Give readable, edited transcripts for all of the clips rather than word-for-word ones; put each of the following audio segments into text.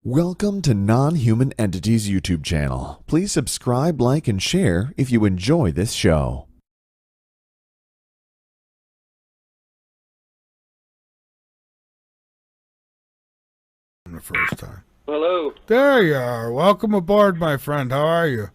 Welcome to Non-Human Entities YouTube channel. Please subscribe, like, and share if you enjoy this show. The first time. Hello. There you are. Welcome aboard, my friend. How are you?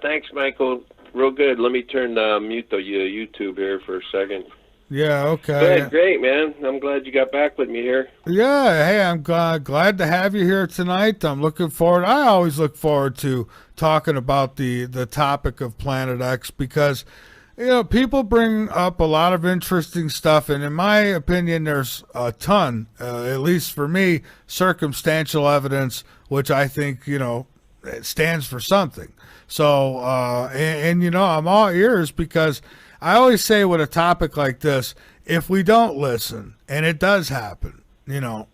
Thanks, Michael. Real good. Let me turn mute the YouTube here for a second. Yeah, okay. Good, great, man. I'm glad you got back with me here. Yeah, hey, I'm glad to have you here tonight. I'm looking forward. I always look forward to talking about the topic of Planet X because, you know, people bring up a lot of interesting stuff, and in my opinion, there's a ton, at least for me, circumstantial evidence, which I think, you know, it stands for something. So, and you know, I'm all ears because I always say with a topic like this, if we don't listen, and it does happen, you know,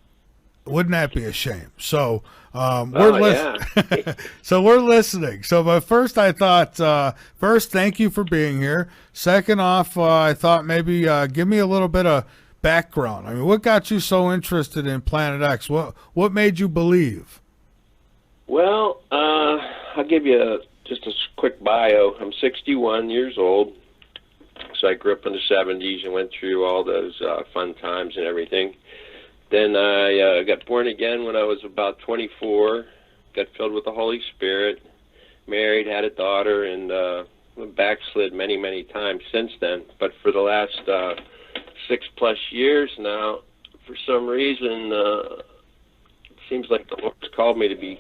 wouldn't that be a shame? So we're listening. So we're listening. So, but first, I thought, first, thank you for being here. Second off, I thought maybe give me a little bit of background. I mean, what got you so interested in Planet X? What made you believe? Well, I'll give you just a quick bio. I'm 61 years old. So I grew up in the 70s and went through all those fun times and everything. Then I got born again when I was about 24, got filled with the Holy Spirit, married, had a daughter, and backslid many, many times since then. But for the last 6+ years now, for some reason, it seems like the Lord's called me to be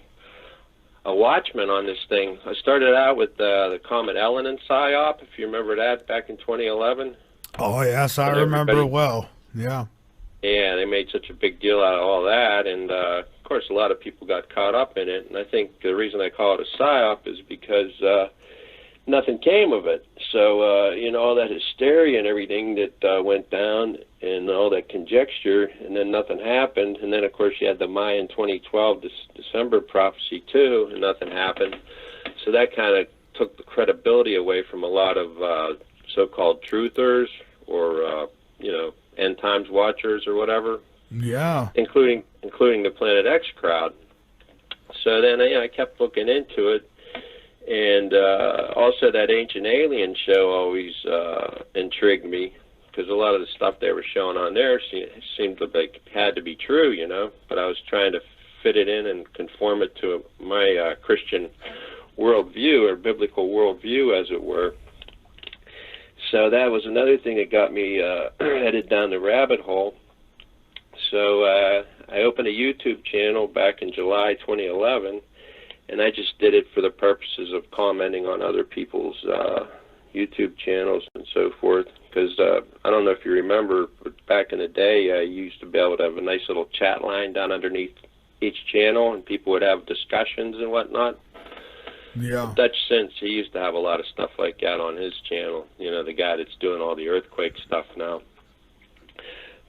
a watchman on this thing. I started out with the Comet Ellen and PSYOP, if you remember that, back in 2011. Oh, yes, I remember well. Yeah. Yeah, they made such a big deal out of all that, and of course a lot of people got caught up in it, and I think the reason I call it a PSYOP is because nothing came of it. So, you know, all that hysteria and everything that went down and all that conjecture, and then nothing happened. And then, of course, you had the Mayan 2012 December prophecy, too, and nothing happened. So that kind of took the credibility away from a lot of so-called truthers or, you know, end times watchers or whatever. Yeah. Including the Planet X crowd. So then I kept looking into it. And also that Ancient Alien show always intrigued me because a lot of the stuff they were showing on there seemed like had to be true, you know. But I was trying to fit it in and conform it to my Christian worldview or biblical worldview, as it were. So that was another thing that got me headed down the rabbit hole. So I opened a YouTube channel back in July 2011. And I just did it for the purposes of commenting on other people's YouTube channels and so forth. Because I don't know if you remember, but back in the day, you used to be able to have a nice little chat line down underneath each channel, and people would have discussions and whatnot. Yeah. Dutch Sense, he used to have a lot of stuff like that on his channel. You know, the guy that's doing all the earthquake stuff now.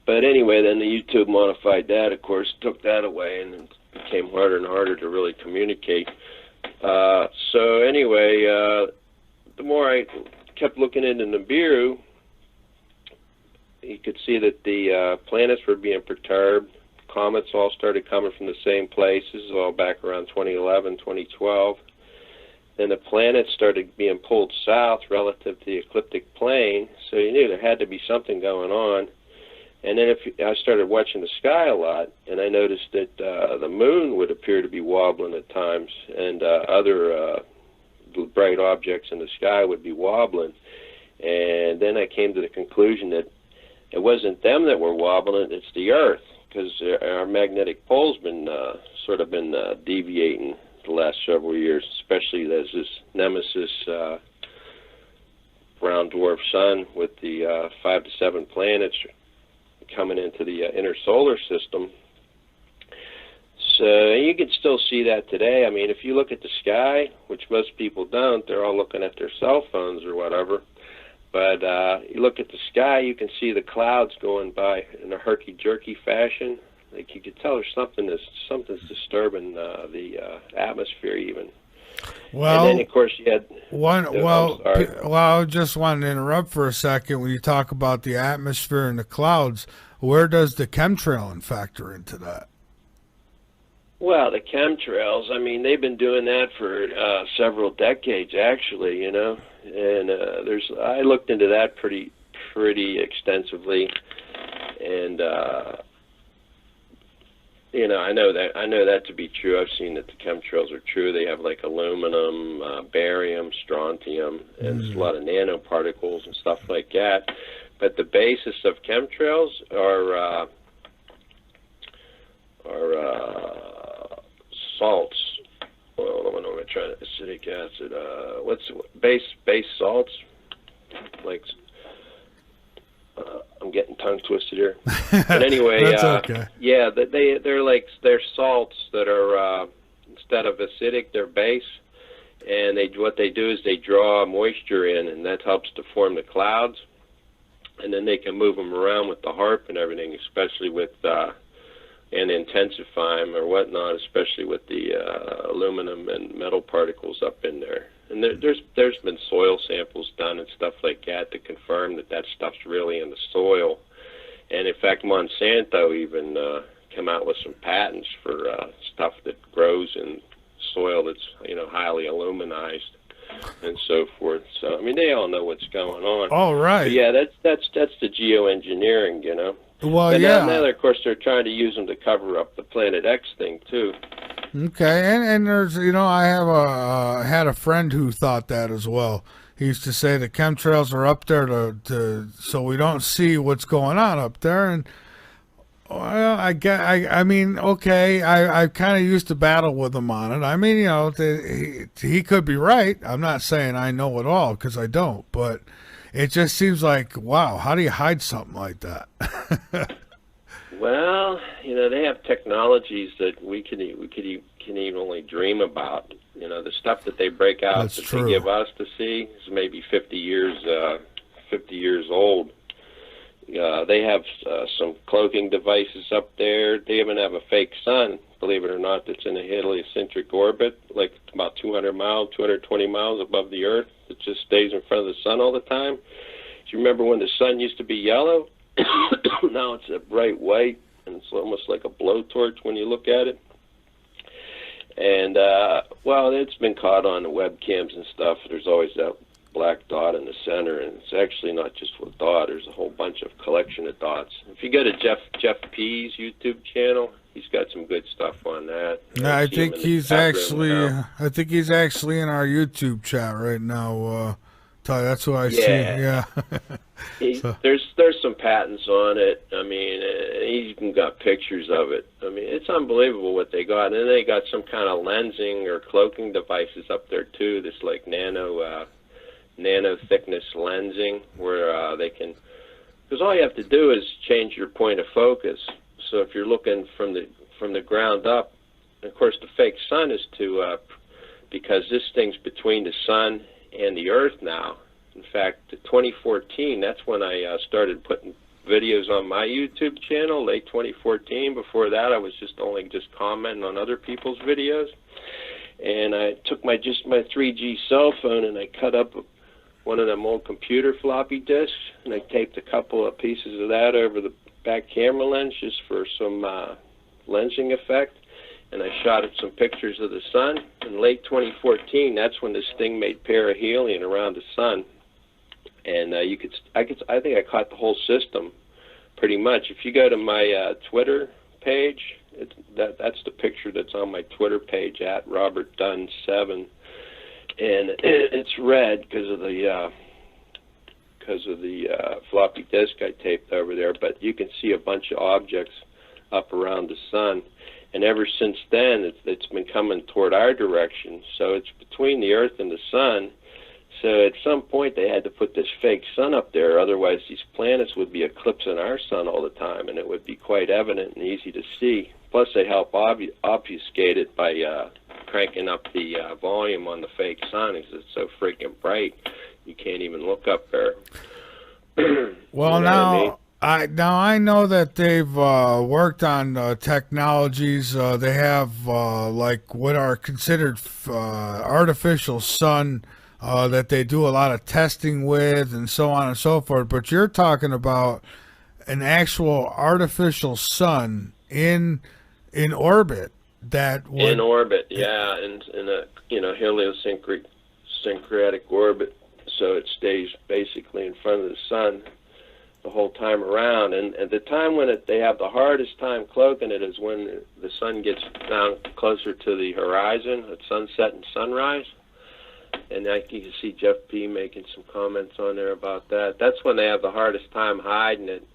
But anyway, then the YouTube modified that, of course, took that away, and it became harder and harder to really communicate. So anyway, the more I kept looking into Nibiru, you could see that the planets were being perturbed. Comets all started coming from the same places, all back around 2011, 2012. Then the planets started being pulled south relative to the ecliptic plane, so you knew there had to be something going on. And then I started watching the sky a lot, and I noticed that the moon would appear to be wobbling at times, and other bright objects in the sky would be wobbling. And then I came to the conclusion that it wasn't them that were wobbling, it's the Earth, because our magnetic pole's been sort of been deviating the last several years, especially as this nemesis brown dwarf sun with the 5 to 7 planets coming into the inner solar system. So you can still see that today. I mean, if you look at the sky, which most people don't, they're all looking at their cell phones or whatever. But you look at the sky, you can see the clouds going by in a herky-jerky fashion. Like you could tell there's something's disturbing the atmosphere even. Well, and then of course you had I just wanted to interrupt for a second. When you talk about the atmosphere and the clouds, where does the chemtrailing factor into that? Well, the chemtrails, I mean, they've been doing that for several decades, actually, you know. And I looked into that pretty extensively, and you know, I know that to be true. I've seen that the chemtrails are true. They have like aluminum, barium, strontium, and there's a lot of nanoparticles and stuff like that. But the basis of chemtrails are salts. Well, what am I trying to? Acetic acid. What's base salts? Like, I'm getting tongue twisted here. But anyway, That's okay. Yeah, they're salts that are instead of acidic, they're base, and what they do is they draw moisture in, and that helps to form the clouds, and then they can move them around with the HAARP and everything, especially with and intensify them or whatnot, especially with the aluminum and metal particles up in there. And there's been soil samples done and stuff like that to confirm that stuff's really in the soil. And in fact, Monsanto even came out with some patents for stuff that grows in soil that's, you know, highly aluminized and so forth. So I mean, they all know what's going on. All right. But yeah, that's the geoengineering, you know. Well, but yeah. Now, of course, they're trying to use them to cover up the Planet X thing too. Okay, and there's, you know, I have had a friend who thought that as well. He used to say the chemtrails are up there to so we don't see what's going on up there. And well, I mean, okay, I kind of used to battle with him on it. I mean, you know, he could be right. I'm not saying I know it all because I don't, but it just seems like, wow, how do you hide something like that? Well, you know, they have technologies that we can even only dream about. You know, the stuff that they break out That's that true. they give us to see is maybe 50 years old. They have some cloaking devices up there. They even have a fake sun, believe it or not, that's in a heliocentric orbit, like about 220 miles above the Earth. It just stays in front of the sun all the time. Do you remember when the sun used to be yellow? Now it's a bright white, and it's almost like a blowtorch when you look at it. And, well, it's been caught on the webcams and stuff. There's always that black dot in the center, and it's actually not just a dot. There's a whole bunch of collection of dots. If you go to Jeff P's YouTube channel, he's got some good stuff on that. I think he's actually in our YouTube chat right now. That's who I see. Yeah. There's some patents on it. I mean, he even got pictures of it. I mean, it's unbelievable what they got. And then they got some kind of lensing or cloaking devices up there too. This like nano thickness lensing where they can, because all you have to do is change your point of focus. So if you're looking from the ground up, and of course the fake sun is because this thing's between the sun and the Earth now. In fact, 2014, that's when I started putting videos on my YouTube channel, late 2014. Before that, I was just commenting on other people's videos. And I took my 3G cell phone and I cut up one of them old computer floppy disks, and I taped a couple of pieces of that over the back camera lens just for some lensing effect. And I shot some pictures of the sun. In late 2014, that's when this thing made perihelion around the sun. And I think I caught the whole system pretty much. If you go to my Twitter page, that's the picture that's on my Twitter page at Robert Dunn 7, and it's red because of the floppy disk I taped over there. But you can see a bunch of objects up around the sun. And ever since then, it's been coming toward our direction. So it's between the Earth and the sun. So at some point, they had to put this fake sun up there. Otherwise, these planets would be eclipsing our sun all the time, and it would be quite evident and easy to see. Plus, they help obfuscate it by cranking up the volume on the fake sun because it's so freaking bright. You can't even look up there. Well, you know I know that they've worked on technologies. They have like what are considered artificial sun that they do a lot of testing with, and so on and so forth. But you're talking about an actual artificial sun in orbit that would... In orbit, yeah, in a heliosyncratic orbit, so it stays basically in front of the sun the whole time around. And at the time when they have the hardest time cloaking it is when the sun gets down closer to the horizon at sunset and sunrise. And you can see Jeff P. making some comments on there about that. That's when they have the hardest time hiding it.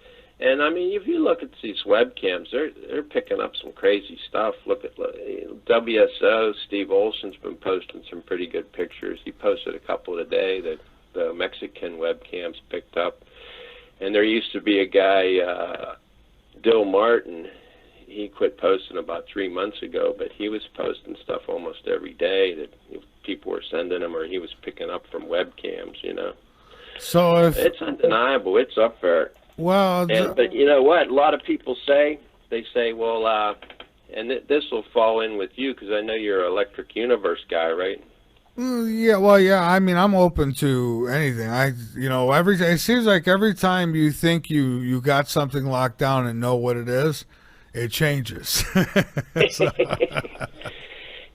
And I mean, if you look at these webcams, they're picking up some crazy stuff. Look at WSO. Steve Olson's been posting some pretty good pictures. He posted a couple today that the Mexican webcams picked up. And there used to be a guy, Dill Martin. He quit posting about 3 months ago, but he was posting stuff almost every day that people were sending him, or he was picking up from webcams. So it's undeniable. It's up there. Well, but you know what? A lot of people say, well, and this will fall in with you because I know you're an Electric Universe guy, right? Yeah. I mean, I'm open to anything. It seems like every time you think you got something locked down and know what it is, it changes.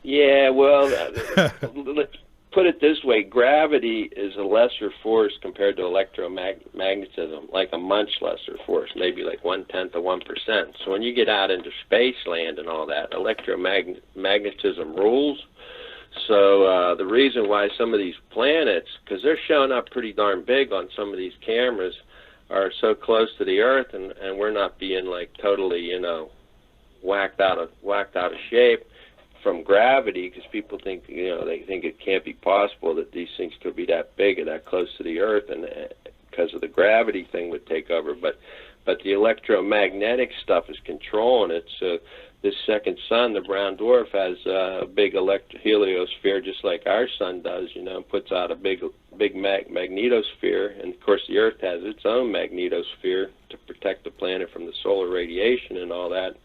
Yeah. Well, put it this way: gravity is a lesser force compared to electromagnetism, like a much lesser force, maybe like 1/10 of 1%. So when you get out into space land and all that, electromagnetism rules. So the reason why some of these planets, because they're showing up pretty darn big on some of these cameras, are so close to the Earth, and we're not being like totally, whacked out of shape from gravity, because people think, they think it can't be possible that these things could be that big and that close to the Earth, and because of the gravity thing would take over. But the electromagnetic stuff is controlling it. So this second sun, the brown dwarf, has a big heliosphere just like our sun does, puts out a big magnetosphere. And, of course, the Earth has its own magnetosphere to protect the planet from the solar radiation and all that.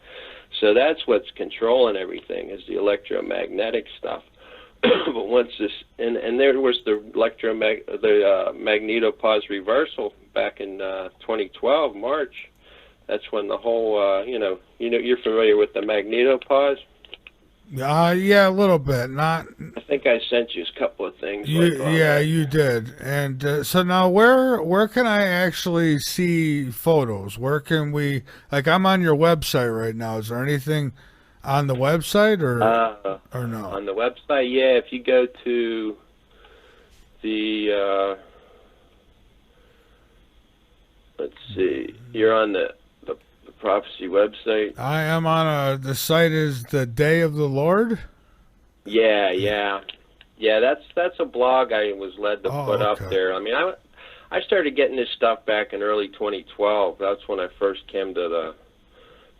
So that's what's controlling everything, is the electromagnetic stuff. But once this, and there was the magnetopause reversal back in 2012, March. That's when the whole, you're familiar with the magnetopause? Yeah, a little bit. Not. I think I sent you a couple of things. You did. And so now, where can I actually see photos? Where can we? Like, I'm on your website right now. Is there anything on the website or no? On the website, yeah. If you go to the, let's see, you're on the Prophecy website. I am on the site is the Day of the Lord. Yeah. That's a blog I was led to put up there. I mean, I started getting this stuff back in early 2012. That's when I first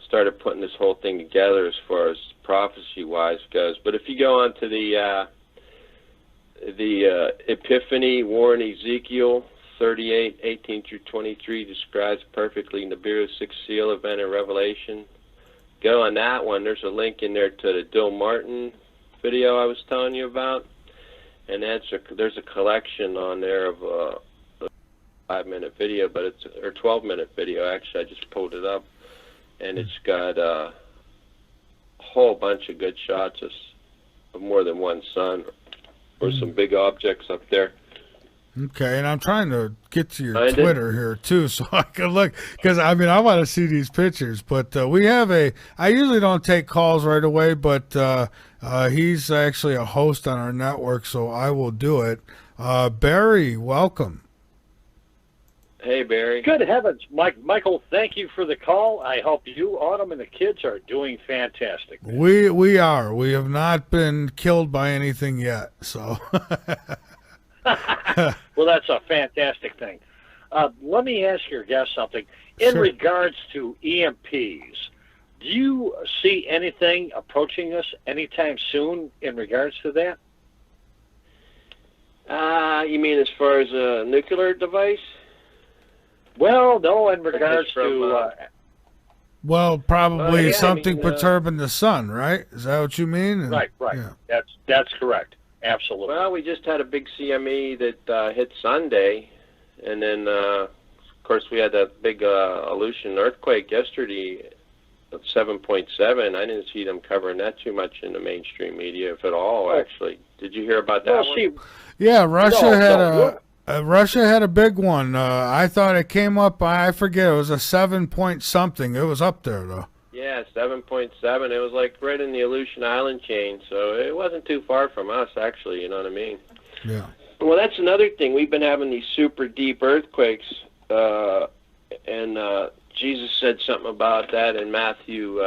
started putting this whole thing together as far as prophecy-wise goes. But if you go on to the Epiphany, War in Ezekiel 38, 18 through 23 describes perfectly Nibiru's sixth seal event in Revelation. Go on that one. There's a link in there to the Dill Martin video I was telling you about, and there's a collection on there of a 5-minute video, or 12-minute video. Actually, I just pulled it up, and it's got a whole bunch of good shots of more than one sun or some big objects up there. Okay, and I'm trying to get to your Twitter here, too, so I can look, because, I mean, I want to see these pictures, but we have I usually don't take calls right away, but he's actually a host on our network, so I will do it. Barry, welcome. Hey, Barry. Good heavens, Michael, thank you for the call. I hope you, Autumn, and the kids are doing fantastic. We are. We have not been killed by anything yet, so... Well, that's a fantastic thing. Let me ask your guest something. In regards to EMPs, do you see anything approaching us anytime soon in regards to that? You mean as far as a nuclear device? Well, no, in regards to... well, probably something perturbing the sun, right? Is that what you mean? Right. Yeah. That's correct. Absolutely. Well, we just had a big CME that hit Sunday, and then, of course, we had that big Aleutian earthquake yesterday 7.7. I didn't see them covering that too much in the mainstream media, if at all. Actually, did you hear about that Well, one? see, Yeah, no, Russia had a big one. I thought it came up. I forget. It was a 7 point something. It was up there though. Yeah, 7.7. It was like right in the Aleutian Island chain, so it wasn't too far from us, actually. You know what I mean? Yeah. Well, that's another thing. We've been having these super deep earthquakes, and Jesus said something about that in Matthew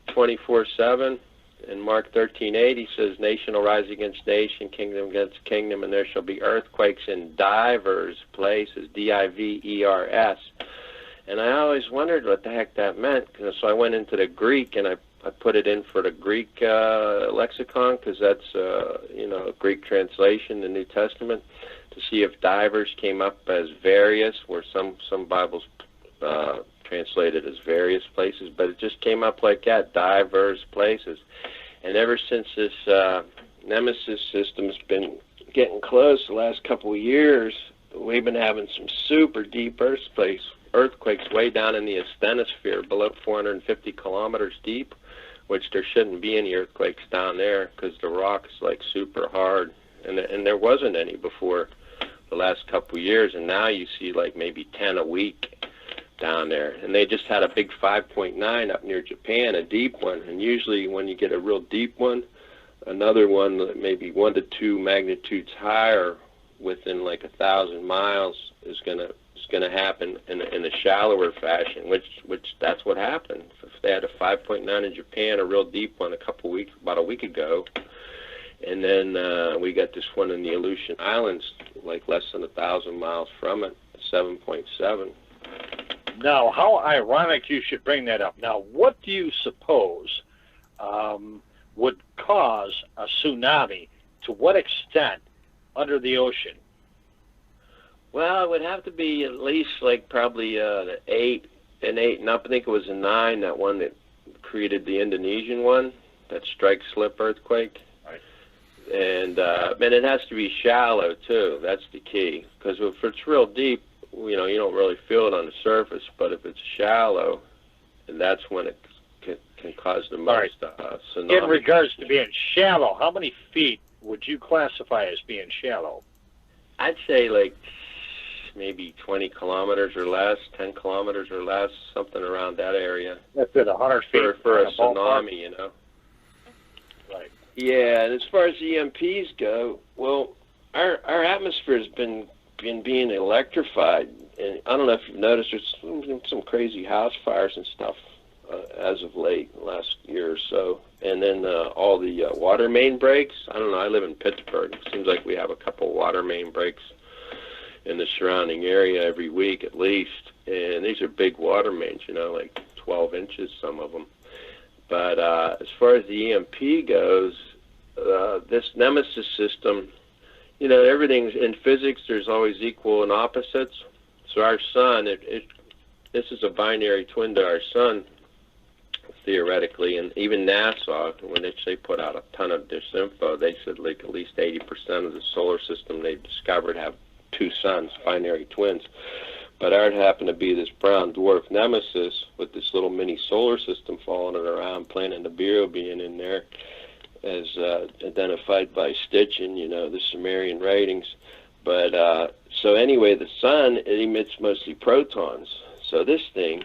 24:7. In Mark 13:8, he says, "Nation will rise against nation, kingdom against kingdom, and there shall be earthquakes in divers places." D-I-V-E-R-S. And I always wondered what the heck that meant. So I went into the Greek, and I put it in for the Greek lexicon, because that's a Greek translation, the New Testament, to see if divers came up as various, where some Bibles translated as various places, but it just came up like that, diverse places. And ever since this Nemesis system's been getting close the last couple of years, we've been having some super deep earthquakes way down in the asthenosphere, below 450 kilometers deep, which there shouldn't be any earthquakes down there because the rock's like super hard, and there wasn't any before the last couple of years, and now you see like maybe 10 a week down there. And they just had a big 5.9 up near Japan, a deep one, and usually when you get a real deep one, another one maybe 1 to 2 magnitudes higher within like 1,000 miles is gonna happen in a shallower fashion, which that's what happened. If they had a 5.9 in Japan, a real deep one about a week ago, and then we got this one in the Aleutian Islands, like less than 1,000 miles from it, 7.7. Now, how ironic you should bring that up. Now, what do you suppose would cause a tsunami? To what extent under the ocean? Well, it would have to be at least like probably the 8 and up. I think it was a 9, that one that created the Indonesian one, that strike slip earthquake. Right. And it has to be shallow too. That's the key, because if it's real deep, you don't really feel it on the surface. But if it's shallow, and that's when it can cause the most tsunami. In regards to being shallow, how many feet would you classify as being shallow? I'd say like maybe 20 kilometers or less, 10 kilometers or less, something around that area. That's at 100 feet for a tsunami, Right. Yeah, and as far as EMPs go, well, our atmosphere has been being electrified, and I don't know if you've noticed, there's some crazy house fires and stuff as of late, last year or so. And then all the water main breaks. I don't know, I live in Pittsburgh. It seems like we have a couple water main breaks in the surrounding area every week at least. And these are big water mains, like 12 inches, some of them. But as far as the EMP goes, this Nemesis system, everything's in physics, there's always equal and opposites. So our sun, this is a binary twin to our sun, theoretically, and even NASA, when they put out a ton of this info, they said like at least 80% of the solar system they discovered have two suns, binary twins. But ours happened to be this brown dwarf Nemesis with this little mini solar system following it around, Planet Nibiru being in there, as identified by Stitchin, the Sumerian writings. But so anyway, the sun, it emits mostly protons. So this thing,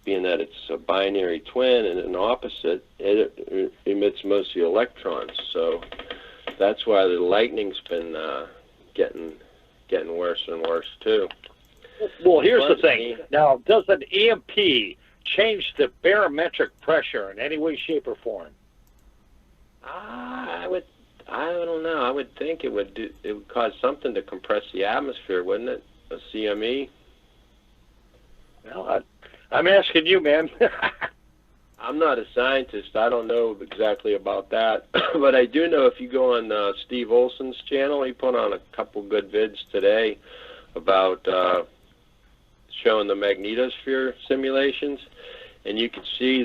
being that it's a binary twin and an opposite, it emits mostly electrons. So that's why the lightning's been getting worse and worse too. Well, here's the thing. Now, does an EMP change the barometric pressure in any way, shape, or form? I don't know. I would think it would cause something to compress the atmosphere, wouldn't it? A CME. Well, I'm asking you, man. I'm not a scientist. I don't know exactly about that. But I do know if you go on Steve Olson's channel, he put on a couple good vids today about showing the magnetosphere simulations. And you can see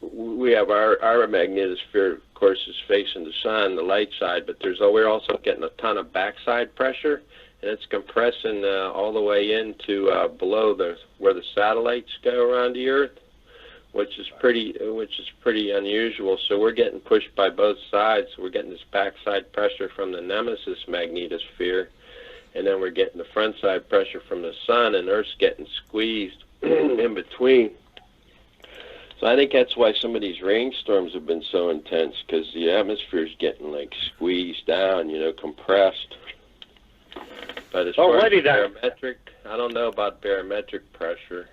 we have our magnetosphere, of course, is facing the sun, the light side, but we're also getting a ton of backside pressure, and it's compressing all the way into below where the satellites go around the Earth. which is pretty unusual. So we're getting pushed by both sides. We're getting this backside pressure from the nemesis magnetosphere, and then we're getting the front side pressure from the sun, and Earth's getting squeezed in between. So I think that's why some of these rainstorms have been so intense, because the atmosphere's getting like squeezed down, compressed. But as far as barometric, I don't know about barometric pressure.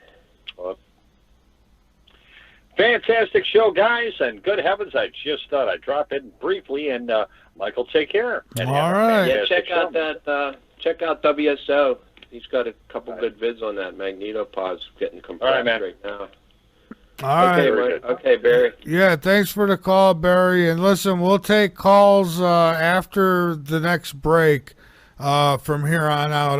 Well, fantastic show, guys, and good heavens, I just thought I'd drop in briefly, and Michael, take care. All right. Yeah, check out WSO. He's got a couple good vids on that. Magnetopod's getting compressed right now. All right. Okay, Barry. Yeah, thanks for the call, Barry. And listen, we'll take calls after the next break from here on out.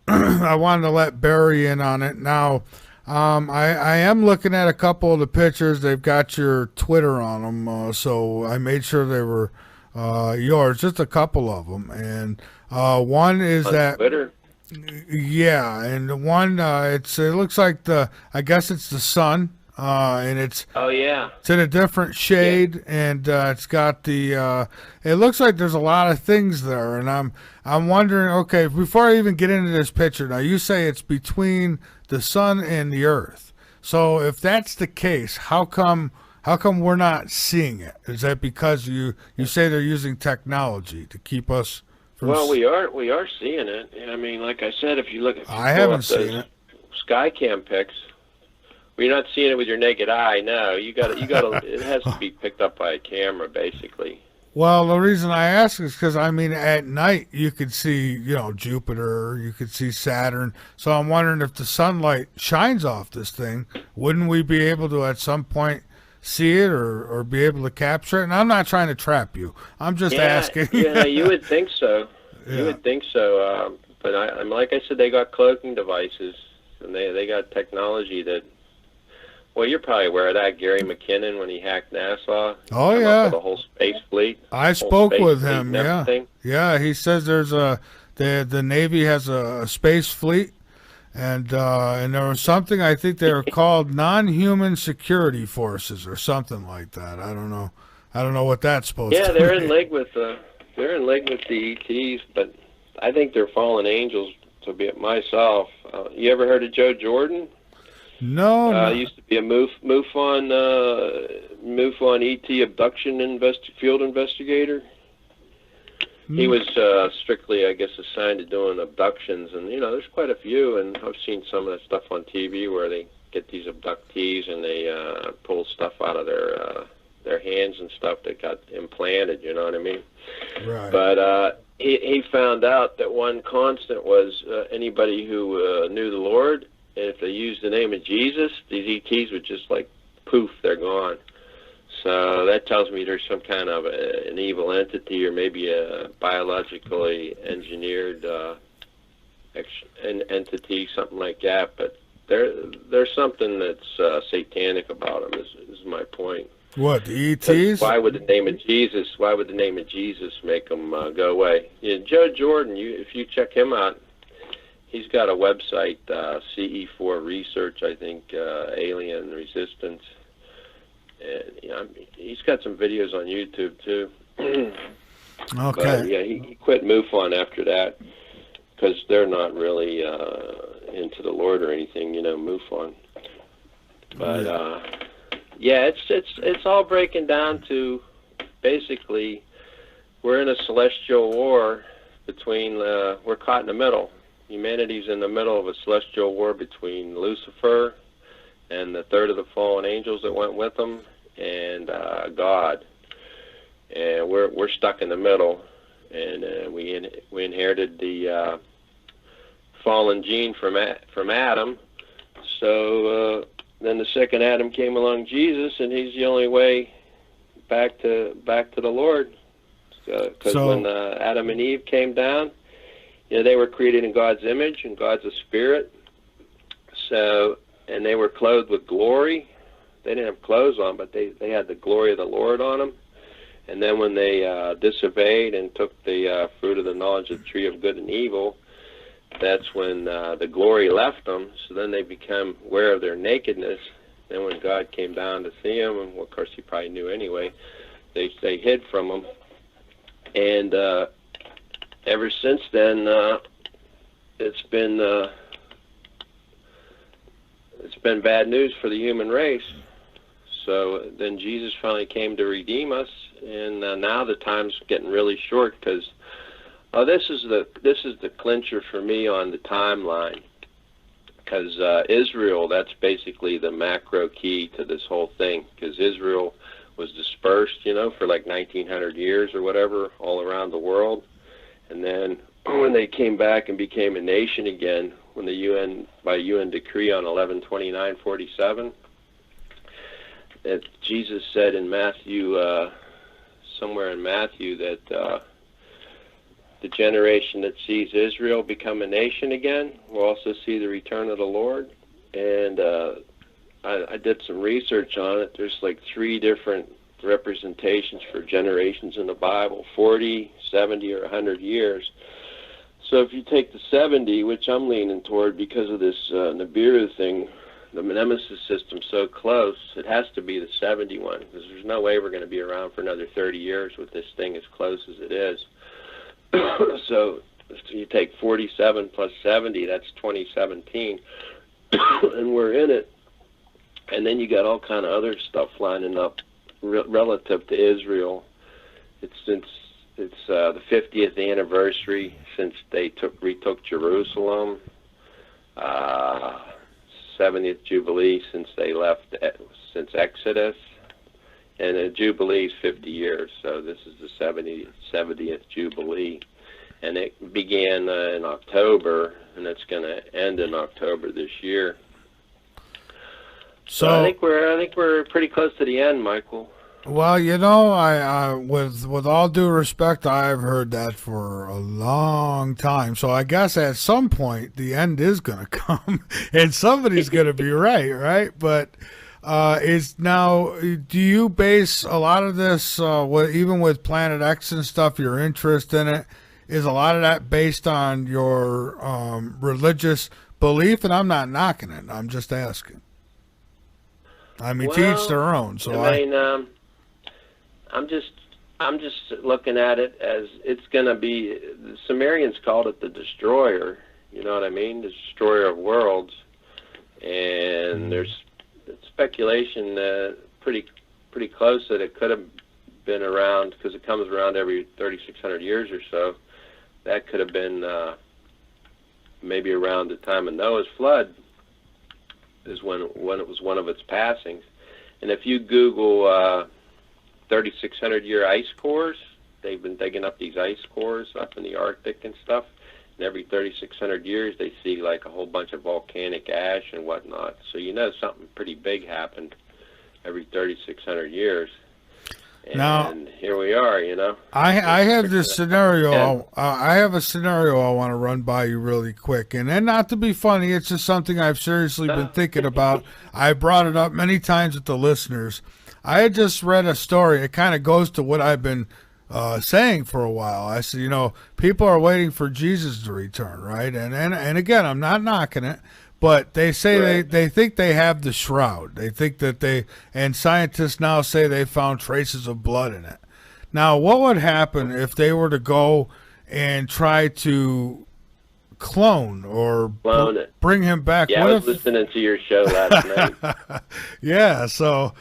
I wanted to let Barry in on it. Now, I am looking at a couple of the pictures. They've got your Twitter on them, so I made sure they were yours, just a couple of them. And one is on that Twitter. Yeah, and one it looks like I guess it's the sun, and it's it's in a different shade, and it's got the it looks like there's a lot of things there, and I'm wondering, okay, before I even get into this picture, now you say it's between the sun and the earth. So if that's the case, how come we're not seeing it? Is that because you say they're using technology to keep us from Well, we are seeing it. I mean, like I said, if you look at I haven't seen it. Skycam pics, well, you're not seeing it with your naked eye. No, you got it has to be picked up by a camera, basically. Well, the reason I ask is because, I mean, at night you could see, Jupiter, you could see Saturn. So I'm wondering if the sunlight shines off this thing, wouldn't we be able to at some point see it or be able to capture it? And I'm not trying to trap you. I'm just asking. Yeah, you would think so. You would think so. But I'm like I said, they got cloaking devices, and they got technology that. Well, you're probably aware of that, Gary McKinnon, when he hacked NASA. Oh, yeah. The whole space fleet. I spoke with him, yeah. Everything. Yeah, he says there's the Navy has a space fleet, and there was something, I think they were called non-human security forces or something like that. I don't know what that's supposed to be. Yeah, they're in league with the ETs, but I think they're fallen angels, to be it myself. You ever heard of Joe Jordan? No. Used to be a MUFON ET abduction field investigator. He was strictly, I guess, assigned to doing abductions, and there's quite a few, and I've seen some of that stuff on TV where they get these abductees and they pull stuff out of their hands and stuff that got implanted. You know what I mean? Right. But he found out that one constant was anybody who knew the Lord. And if they used the name of Jesus, these ETs would just like, poof, they're gone. So that tells me there's some kind of an evil entity or maybe a biologically engineered entity, something like that. But there's something that's satanic about them, is my point. What, the ETs? Why would the name of Jesus make them go away? Joe Jordan, if you check him out, he's got a website, CE4 Research, I think, Alien Resistance. And, he's got some videos on YouTube, too. Okay. But, yeah, he quit MUFON after that because they're not really into the Lord or anything, MUFON. But, yeah, it's all breaking down to basically we're in a celestial war between, we're caught in the middle. Humanity's in the middle of a celestial war between Lucifer and the third of the fallen angels that went with him and God. And we're stuck in the middle. And we inherited the fallen gene from Adam. So then the second Adam came along, Jesus, and he's the only way back to the Lord. Because when Adam and Eve came down, they were created in God's image, and God's a spirit. So, and they were clothed with glory. They didn't have clothes on, but they had the glory of the Lord on them. And then when they disobeyed and took the fruit of the knowledge of the tree of good and evil, that's when the glory left them. So then they become aware of their nakedness, Then when God came down to see him, and well, of course he probably knew anyway, they hid from him. And ever since then, it's been bad news for the human race. So then Jesus finally came to redeem us, and now the time's getting really short because this is the clincher for me on the timeline. Because Israel, that's basically the macro key to this whole thing. Because Israel was dispersed, for like 1900 years or whatever, all around the world. And then when they came back and became a nation again, when by UN decree on 11/29/47, Jesus said in Matthew, somewhere in Matthew, that the generation that sees Israel become a nation again will also see the return of the Lord. And I did some research on it. There's like 3 different representations for generations in the Bible: 40, 70, or 100 years. So if you take the 70, which I'm leaning toward because of this Nibiru thing, the Nemesis system's so close, it has to be the 71, because there's no way we're going to be around for another 30 years with this thing as close as it is. So you take 47 plus 70, that's 2017, and we're in it. And then you got all kind of other stuff lining up relative to Israel. It's the 50th anniversary since they retook Jerusalem. 70th Jubilee since they left, since Exodus. And the Jubilee is 50 years, so this is the 70th Jubilee. And it began in October, and it's going to end in October this year. So I think we're pretty close to the end, Michael. Well, I with all due respect, I've heard that for a long time. So I guess at some point the end is going to come, and somebody's going to be right? But do you base a lot of this, even with Planet X and stuff, your interest in it, is a lot of that based on your religious belief? And I'm not knocking it. I'm just asking. I mean, to each their own. So I'm just looking at it as it's going to be. The Sumerians called it the destroyer. You know what I mean? The destroyer of worlds. And there's speculation pretty close that it could have been around, because it comes around every 3,600 years or so. That could have been maybe around the time of Noah's flood is when it was one of its passings. And if you Google 3,600-year ice cores, they've been digging up these ice cores up in the Arctic and stuff, and every 3,600 years they see like a whole bunch of volcanic ash and whatnot. So something pretty big happened every 3,600 years. And now, here we are, I have this scenario. I have a scenario I want to run by you really quick. And then, not to be funny, it's just something I've seriously been thinking about. I brought it up many times with the listeners. I had just read a story. It kind of goes to what I've been saying for a while. I said, people are waiting for Jesus to return, right? And again, I'm not knocking it. But they say they think they have the shroud. They think that and scientists now say they found traces of blood in it. Now, what would happen if they were to go and try to clone it, bring him back? Yeah, I was listening to your show last night. Yeah, so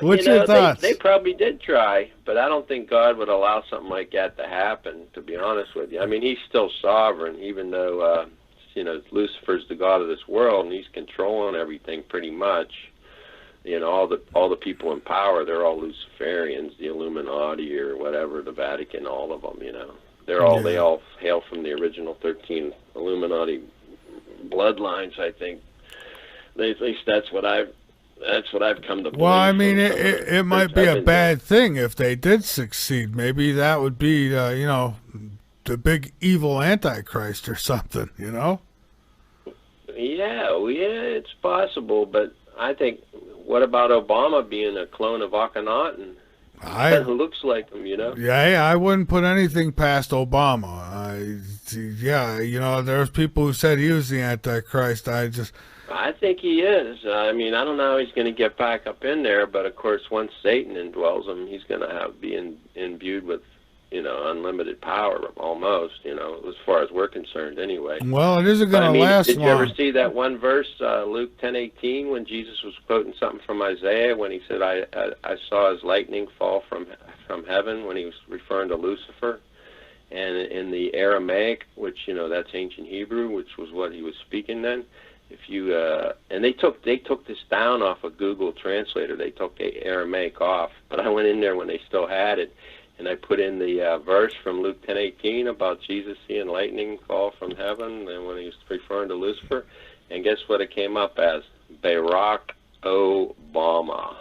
what's your thoughts? They probably did try, but I don't think God would allow something like that to happen, to be honest with you. I mean, he's still sovereign, even though Lucifer's the god of this world, and he's controlling everything pretty much. All the people in power, they're all Luciferians, the Illuminati or whatever, the Vatican, all of them. They all hail from the original 13 Illuminati bloodlines. I think, at least that's what I've come to believe. Well, I mean, it might be a bad thing if they did succeed. Maybe that would be the big evil Antichrist or something, Yeah, it's possible, but I think, what about Obama being a clone of Akhenaten? It looks like him, Yeah, I wouldn't put anything past Obama. There's people who said he was the Antichrist. I think he is. I mean, I don't know how he's going to get back up in there, but of course, once Satan indwells him, he's going to be imbued with, unlimited power, almost. As far as we're concerned, anyway. Well, it isn't going to last long. Did you ever see that one verse, Luke 10:18, when Jesus was quoting something from Isaiah when he said, "I saw his lightning fall from heaven," when he was referring to Lucifer, and in the Aramaic, which that's ancient Hebrew, which was what he was speaking then. If you and they took this down off of Google Translator. They took the Aramaic off, but I went in there when they still had it, and I put in the verse from Luke 10:18 about Jesus seeing lightning fall from heaven, and when he was referring to Lucifer, and guess what it came up as? Barack Obama.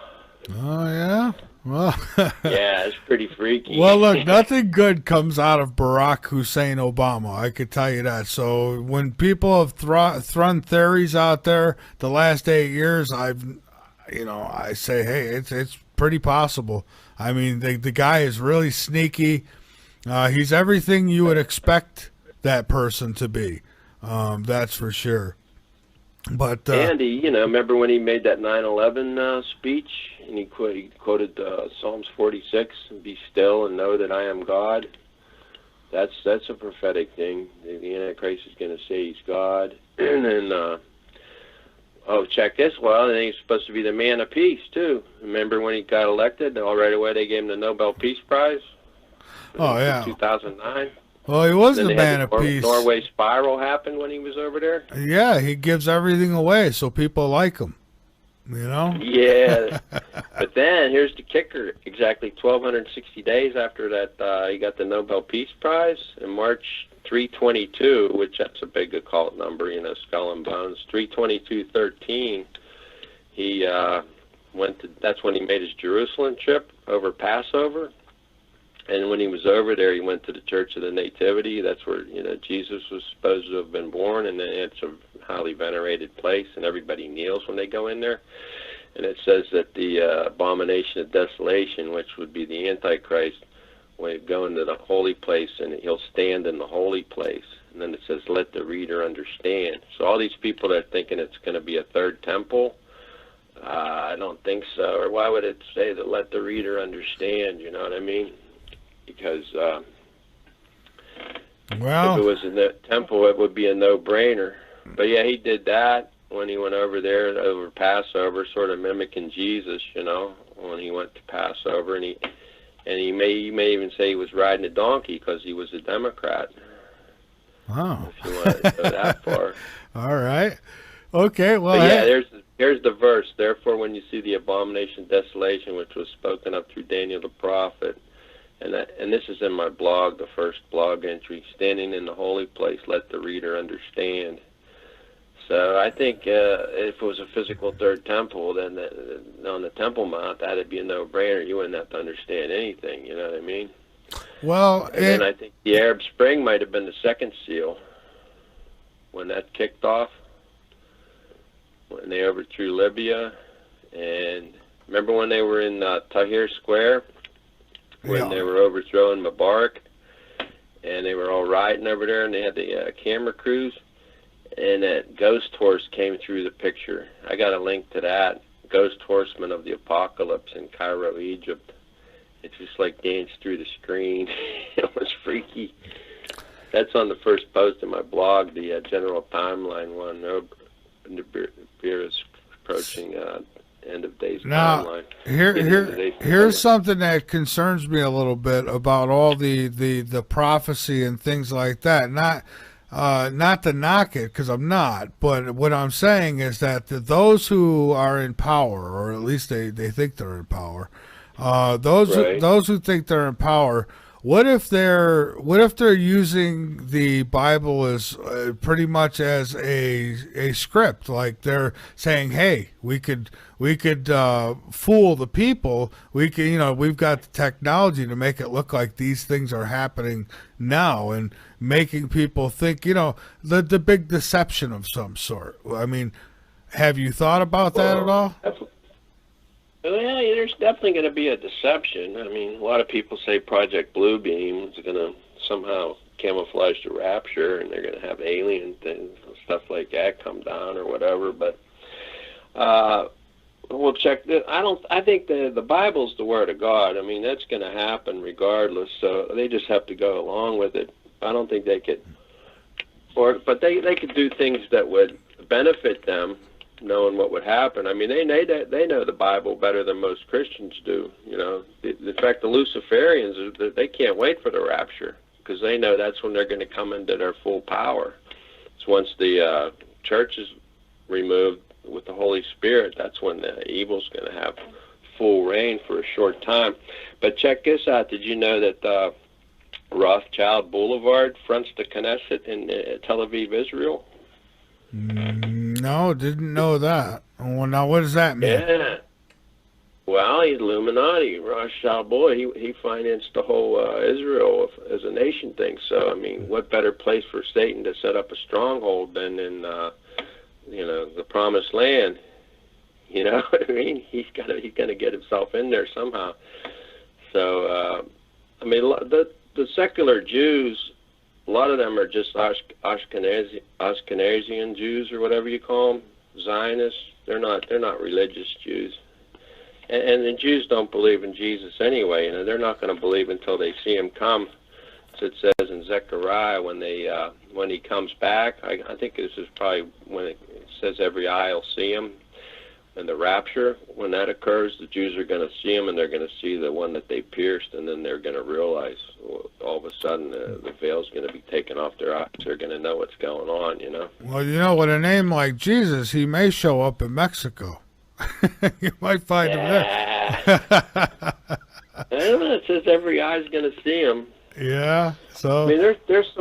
Oh yeah. Well, yeah, it's pretty freaky. Well, look, nothing good comes out of Barack Hussein Obama. I could tell you that. So when people have thrown theories out there the last 8 years, I say, hey, it's pretty possible. I mean, the guy is really sneaky. He's everything you would expect that person to be. That's for sure. But Andy, remember when he made that 9/11 speech, and he quoted Psalms 46, "Be still and know that I am God." That's a prophetic thing. The Antichrist is going to say he's God, and then check this. Well, and he's supposed to be the man of peace too. Remember when he got elected? Right away they gave him the Nobel Peace Prize. Oh yeah, 2009. Well, he was the man of peace. Norway spiral happened when he was over there. Yeah, he gives everything away, so people like him. Yeah, but then here's the kicker: exactly 1,260 days after that, he got the Nobel Peace Prize in March 3/22, which that's a big occult number, skull and bones. 3/22/13. He went to. That's when he made his Jerusalem trip over Passover. And when he was over there, he went to the Church of the Nativity. That's where, Jesus was supposed to have been born, and it's a highly venerated place, and everybody kneels when they go in there. And it says that the abomination of desolation, which would be the Antichrist, will go into the holy place, and he'll stand in the holy place. And then it says, let the reader understand. So all these people that are thinking it's going to be a third temple, I don't think so. Or why would it say that let the reader understand, you know what I mean? Because if it was in the temple, it would be a no-brainer. But yeah, he did that when he went over there over Passover, sort of mimicking Jesus, when he went to Passover, and he may even say he was riding a donkey because he was a Democrat. Oh, if you want to go that far. All right. Okay. Well, but yeah, here's the verse. Therefore, when you see the abomination of desolation, which was spoken of through Daniel the prophet. And this is in my blog, the first blog entry, standing in the holy place, let the reader understand. So I think if it was a physical third temple, then on the Temple Mount, that'd be a no-brainer. You wouldn't have to understand anything, you know what I mean? Well, and I think the Arab Spring might have been the second seal when that kicked off, when they overthrew Libya. And remember when they were in Tahrir Square? When they were overthrowing Mubarak, and they were all riding over there, and they had the camera crews, and that ghost horse came through the picture. I got a link to that, Ghost Horseman of the Apocalypse in Cairo, Egypt. It just like danced through the screen. It was freaky. That's on the first post in my blog, the general timeline one. The beer is approaching end of days timeline. Here's something that concerns me a little bit about all the prophecy and things like that. Not to knock it, because I'm not, but what I'm saying is that those who are in power, or at least they think they're in power, those who think they're in power, what if they're using the Bible as pretty much as a script? Like they're saying, hey, we could fool the people. We can, we've got the technology to make it look like these things are happening now, and making people think, the big deception of some sort. I mean, have you thought about that at all? Well, yeah, there's definitely going to be a deception. I mean, a lot of people say Project Bluebeam is going to somehow camouflage the rapture, and they're going to have alien things, stuff like that come down or whatever. But we'll check this. I think the Bible's the Word of God. I mean, that's going to happen regardless. So they just have to go along with it. I don't think they could, but they could do things that would benefit them, knowing what would happen. I mean, they know the Bible better than most Christians do. You know, in fact, the Luciferians, they can't wait for the rapture because they know that's when they're going to come into their full power. It's once the church is removed with the Holy Spirit, that's when the evil's going to have full reign for a short time. But check this out. Did you know that Rothschild Boulevard fronts the Knesset in Tel Aviv, Israel? No, didn't know that. Well, now what does that mean? Yeah. Well, he's Illuminati. Rothschild boy, he financed the whole Israel as a nation thing. So, I mean, what better place for Satan to set up a stronghold than in, the Promised Land? You know what I mean? He's gonna get himself in there somehow. So, I mean, the secular Jews, a lot of them are just Ashkenazian Jews or whatever you call them, Zionists. They're not religious Jews, and the Jews don't believe in Jesus anyway. You know, they're not going to believe until they see him come. As it says in Zechariah, when he comes back, I think this is probably when it says every eye will see him. And the rapture, when that occurs, the Jews are going to see him, and they're going to see the one that they pierced, and then they're going to realize all of a sudden the veil's going to be taken off their eyes. They're going to know what's going on, you know. Well, you know, with a name like Jesus, he may show up in Mexico. You might find him there. I don't know. It says every eye's going to see him. Yeah. So I mean, there's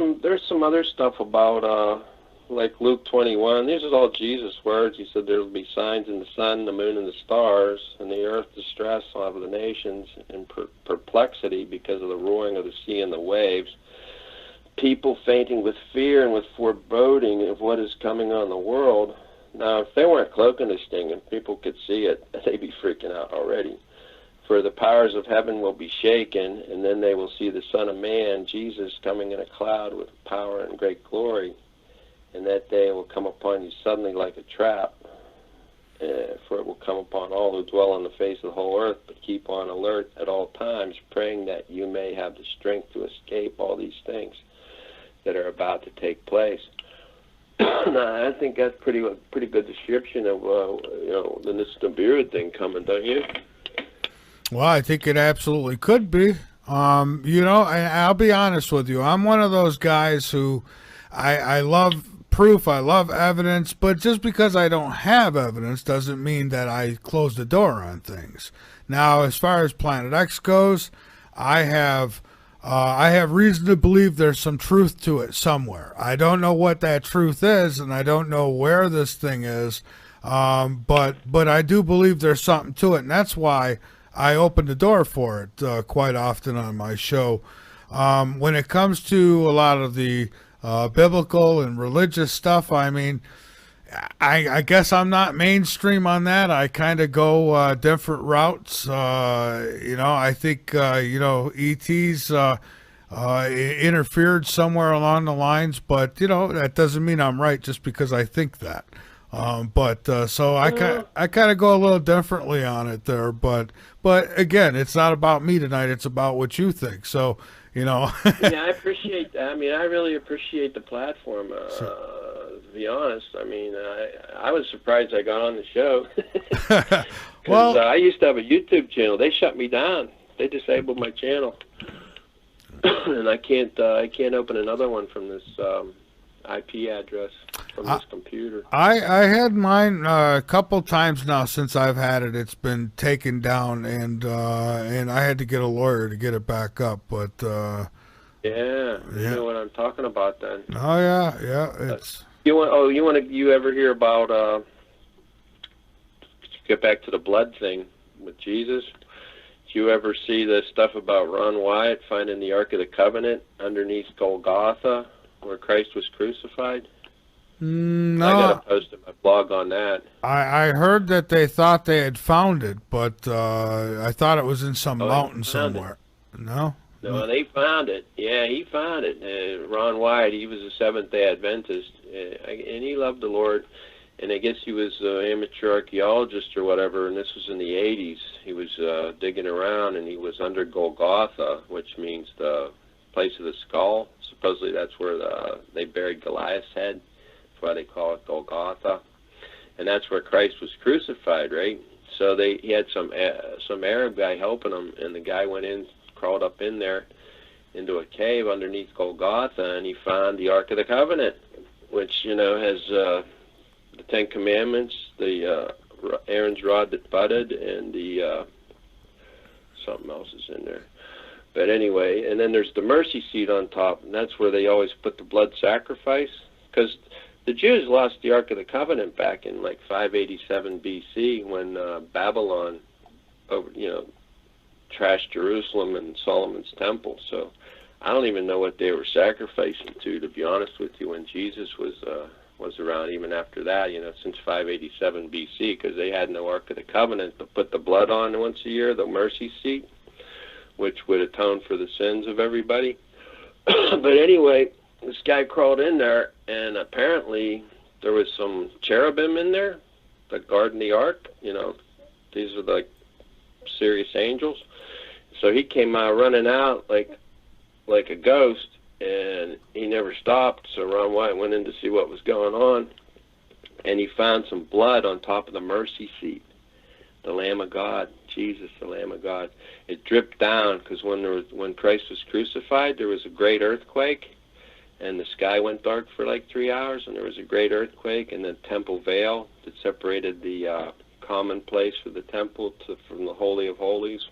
some other stuff about like Luke 21. These are all Jesus' words. He said there will be signs in the sun, the moon, and the stars, and the earth distress of the nations in perplexity because of the roaring of the sea and the waves. People fainting with fear and with foreboding of what is coming on the world. Now, if they weren't cloaking this thing and people could see it, they'd be freaking out already. For the powers of heaven will be shaken, and then they will see the Son of Man, Jesus, coming in a cloud with power and great glory. And that day will come upon you suddenly like a trap, for it will come upon all who dwell on the face of the whole earth. But keep on alert at all times, praying that you may have the strength to escape all these things that are about to take place. Now, I think that's pretty good description of the x-niburi thing coming, don't you? well, I think it absolutely could be. I'll be honest with you. I'm one of those guys who I love proof, I love evidence, but just because I don't have evidence doesn't mean that I close the door on things. Now, as far as Planet X goes, I have reason to believe there's some truth to it somewhere. I don't know what that truth is, and I don't know where this thing is, but I do believe there's something to it, and that's why I open the door for it quite often on my show. When it comes to a lot of the biblical and religious stuff, I mean, I guess I'm not mainstream on that. I kind of go different routes. I think ETs interfered somewhere along the lines, but that doesn't mean I'm right just because I think that. So I kind of go a little differently on it there. But again, it's not about me tonight. It's about what you think. So. Yeah, I appreciate that. I mean, I really appreciate the platform, to be honest. I mean, I was surprised I got on the show. Well, I used to have a YouTube channel. They shut me down. They disabled my channel. And I can't open another one from this IP address from this computer. I had mine a couple times now since I've had it. It's been taken down, and I had to get a lawyer to get it back up. But you know what I'm talking about then. Oh yeah. It's you ever hear about get back to the blood thing with Jesus? Did you ever see the stuff about Ron Wyatt finding the Ark of the Covenant underneath Golgotha, where Christ was crucified? No. I got to post my blog on that. I heard that they thought they had found it, but I thought it was in some mountain somewhere. No? No, they found it. Yeah, he found it. Ron White, he was a Seventh-day Adventist, and he loved the Lord. And I guess he was an amateur archaeologist or whatever, and this was in the 80s. He was digging around, and he was under Golgotha, which means the place of the skull. Supposedly that's where they buried Goliath's head. That's why they call it Golgotha. And that's where Christ was crucified, right? So he had some Arab guy helping him, and the guy crawled up in there into a cave underneath Golgotha, and he found the Ark of the Covenant, which, has the Ten Commandments, the Aaron's rod that budded, and the something else is in there. But anyway, and then there's the mercy seat on top, and that's where they always put the blood sacrifice, because the Jews lost the Ark of the Covenant back in like 587 BC when Babylon, trashed Jerusalem and Solomon's temple. So I don't even know what they were sacrificing to be honest with you, when Jesus was around, even after that, since 587 BC, because they had no Ark of the Covenant to put the blood on once a year, the mercy seat, which would atone for the sins of everybody. But anyway, this guy crawled in there, and apparently there was some cherubim in there that guarding the ark. These are like serious angels. So he came out running out like a ghost, and he never stopped. So Ron White went in to see what was going on, and he found some blood on top of the mercy seat. The Lamb of God, Jesus, the Lamb of God. It dripped down because when Christ was crucified, there was a great earthquake, and the sky went dark for like 3 hours, and there was a great earthquake, and the temple veil that separated the common place for the temple from the Holy of Holies.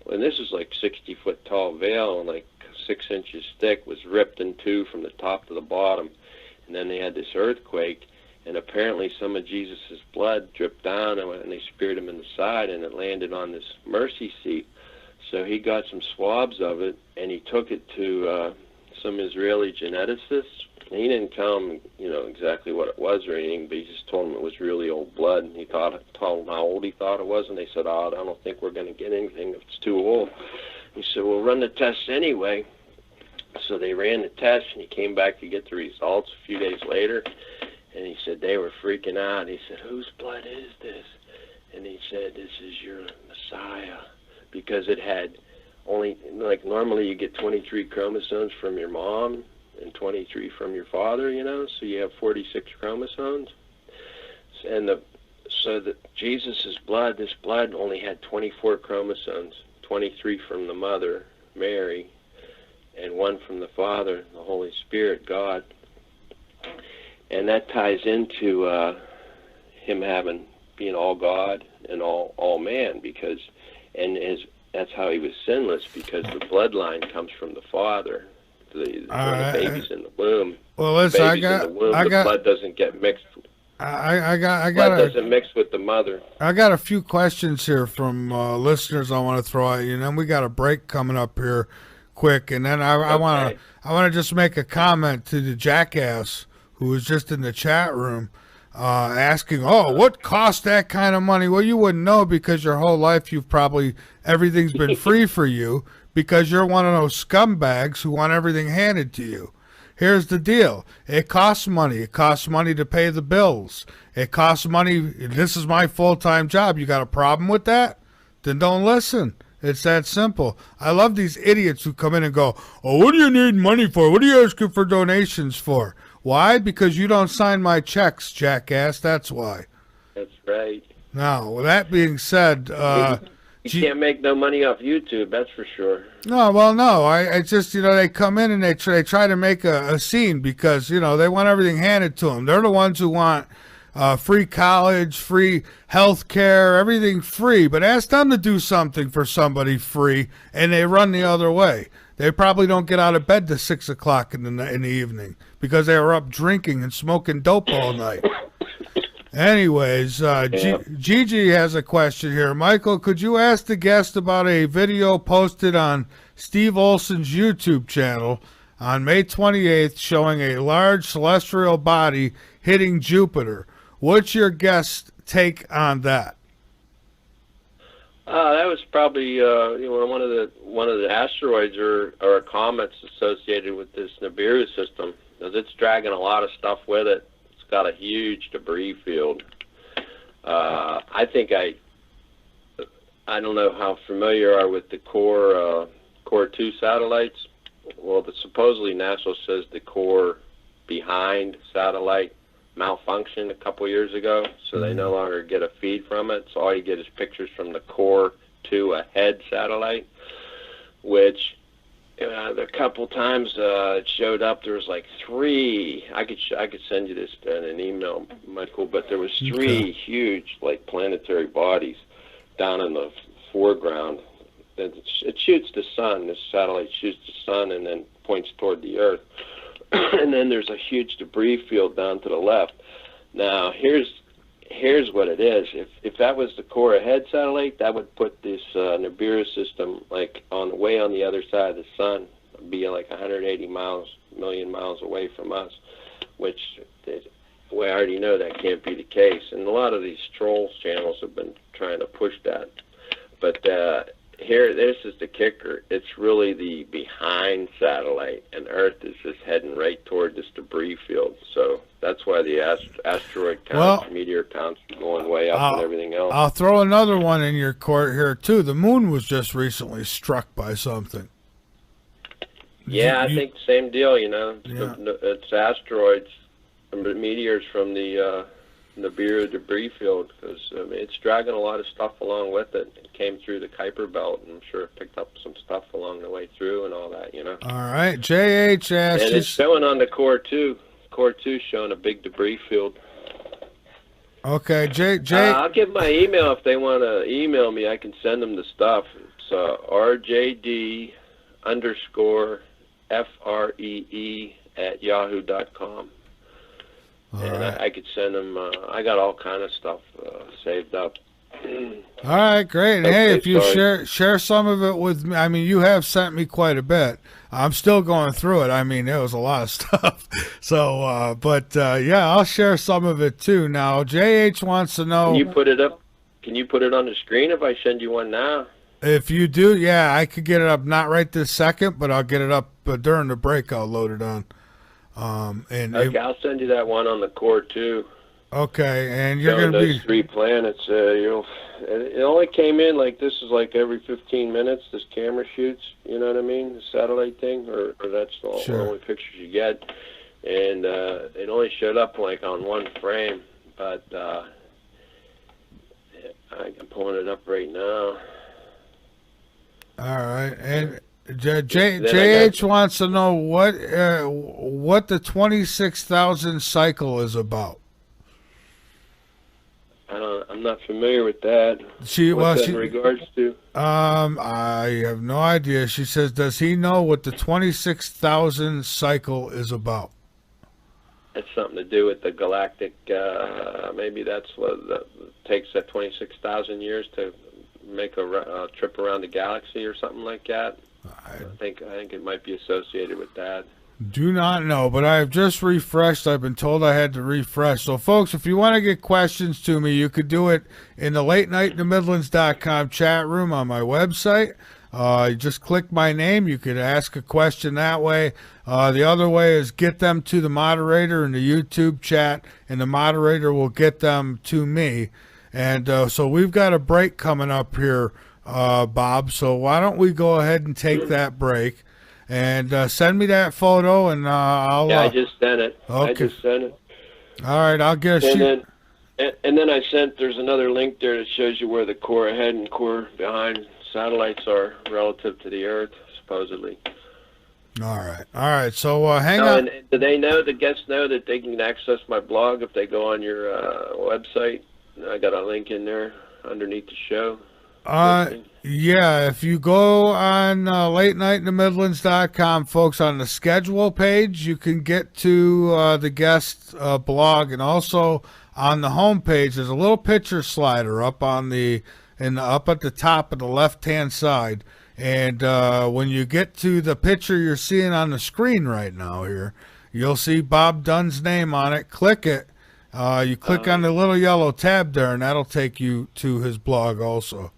And this is like 60-foot tall veil, and like 6 inches thick, was ripped in two from the top to the bottom. And then they had this earthquake, and apparently some of Jesus' blood dripped down, and they speared him in the side, and it landed on this mercy seat. So he got some swabs of it, and he took it to some Israeli geneticists. And he didn't tell them, exactly what it was or anything, but he just told them it was really old blood. And he told them how old he thought it was, and they said, "Oh, I don't think we're going to get anything if it's too old." He said, "Well, run the tests anyway." So they ran the test, and he came back to get the results a few days later. And he said they were freaking out. He said, "Whose blood is this?" And he said, "This is your Messiah," because it had only, like normally you get 23 chromosomes from your mom and 23 from your father, so you have 46 chromosomes. And so that Jesus' blood, this blood only had 24 chromosomes, 23 from the mother, Mary, and 1 from the Father, the Holy Spirit, God. And that ties into him being all God and all man, that's how he was sinless, because the bloodline comes from the Father. The baby's in the womb. Well, listen, the blood doesn't get mixed. Blood doesn't mix with the mother. I got a few questions here from listeners I want to throw at you, and then we got a break coming up here quick, and then I want to just make a comment to the jackass who was just in the chat room asking, what cost that kind of money? Well, you wouldn't know, because your whole life everything's been free for you, because you're one of those scumbags who want everything handed to you. Here's the deal. It costs money. It costs money to pay the bills. It costs money. This is my full-time job. You got a problem with that? Then don't listen. It's that simple. I love these idiots who come in and go, what do you need money for? What are you asking for donations for? Why? Because you don't sign my checks, jackass. That's why. That's right. Now, with that being said, you can't make no money off YouTube, that's for sure. No, well, no. I just, they come in and they try to make a scene because, they want everything handed to them. They're the ones who want free college, free health care, everything free. But ask them to do something for somebody free, and they run the other way. They probably don't get out of bed till 6 o'clock in the evening because they were up drinking and smoking dope all night. Anyways, Gigi has a question here. Michael, could you ask the guest about a video posted on Steve Olson's YouTube channel on May 28th showing a large celestial body hitting Jupiter? What's your guest's take on that? That was probably one of the asteroids or comets associated with this Nibiru system, because it's dragging a lot of stuff with it. It's got a huge debris field. I think I don't know how familiar you are with the Core 2 satellites. Well, supposedly NASA says the Core behind satellite malfunctioned a couple years ago, so they no longer get a feed from it. So all you get is pictures from the Core 2 ahead satellite, which the couple times it showed up, there was like 3. I could send you this in an email, Michael, but there was 3 huge like planetary bodies down in the foreground. It shoots the sun. This satellite shoots the sun and then points toward the Earth. And then there's a huge debris field down to the left. Now, here's what it is. If that was the Core ahead satellite, that would put this Nibiru system like on the other side of the sun, be like 180 million miles away from us, which we already know that can't be the case. And a lot of these trolls channels have been trying to push that. But this is the kicker. It's really the behind satellite, and Earth is just heading right toward this debris field. So that's why the asteroid counts, meteor counts are going way up and everything else. I'll throw another one in your court here, too. The moon was just recently struck by something. Yeah, I think same deal, you know. Yeah. It's asteroids, meteors from the Nibiru debris field, because it's dragging a lot of stuff along with it. It came through the Kuiper Belt, and I'm sure it picked up some stuff along the way through and all that, you know. All right, JH asked. And it's showing on the Core 2. Core 2 showing a big debris field. Okay, I'll give my email if they want to email me. I can send them the stuff. It's rjd_free@yahoo.com. And I could send them. I got all kind of stuff saved up. All right, great. And hey, if you share some of it with me, I mean, you have sent me quite a bit. I'm still going through it. I mean, it was a lot of stuff. So, yeah, I'll share some of it too. Now, JH wants to know. Can you put it up? Can you put it on the screen if I send you one now? If you do, yeah, I could get it up. Not right this second, but I'll get it up during the break. I'll load it on. Okay, I'll send you that one on the Core 2. Okay, and you're going to be 3 planets. It only came in like this is like every 15 minutes. This camera shoots. You know what I mean? The satellite thing, or that's the only pictures you get. And it only showed up like on one frame, but I'm pulling it up right now. All right, and JH wants to know what the 26,000 cycle is about. I'm not familiar with that. What's that in regards to? I have no idea. She says, does he know what the 26,000 cycle is about? It's something to do with the galactic. Maybe that's what takes that 26,000 years to make a trip around the galaxy or something like that. I think it might be associated with that. Do not know, but I've just refreshed. I've been told I had to refresh. So, folks, if you want to get questions to me, you could do it in the LateNightInTheMidlands.com chat room on my website. You just click my name. You could ask a question that way. The other way is get them to the moderator in the YouTube chat, and the moderator will get them to me. And so we've got a break coming up here, Bob. So why don't we go ahead and take that break? And send me that photo, and I'll... Yeah, I just sent it. Okay. I just sent it. All right, I'll get a sheet. And then I sent, there's another link there that shows you where the core ahead and core behind satellites are relative to the Earth, supposedly. All right. So hang on. And do they know, the guests know that they can access my blog if they go on your website? I got a link in there underneath the show. Yeah, if you go on LateNightInTheMidlands.com, folks, on the schedule page, you can get to the guest blog, and also on the home page, there's a little picture slider up on up at the top of the left-hand side. And when you get to the picture you're seeing on the screen right now here, you'll see Bob Dunn's name on it. Click it. You click on the little yellow tab there, and that'll take you to his blog also.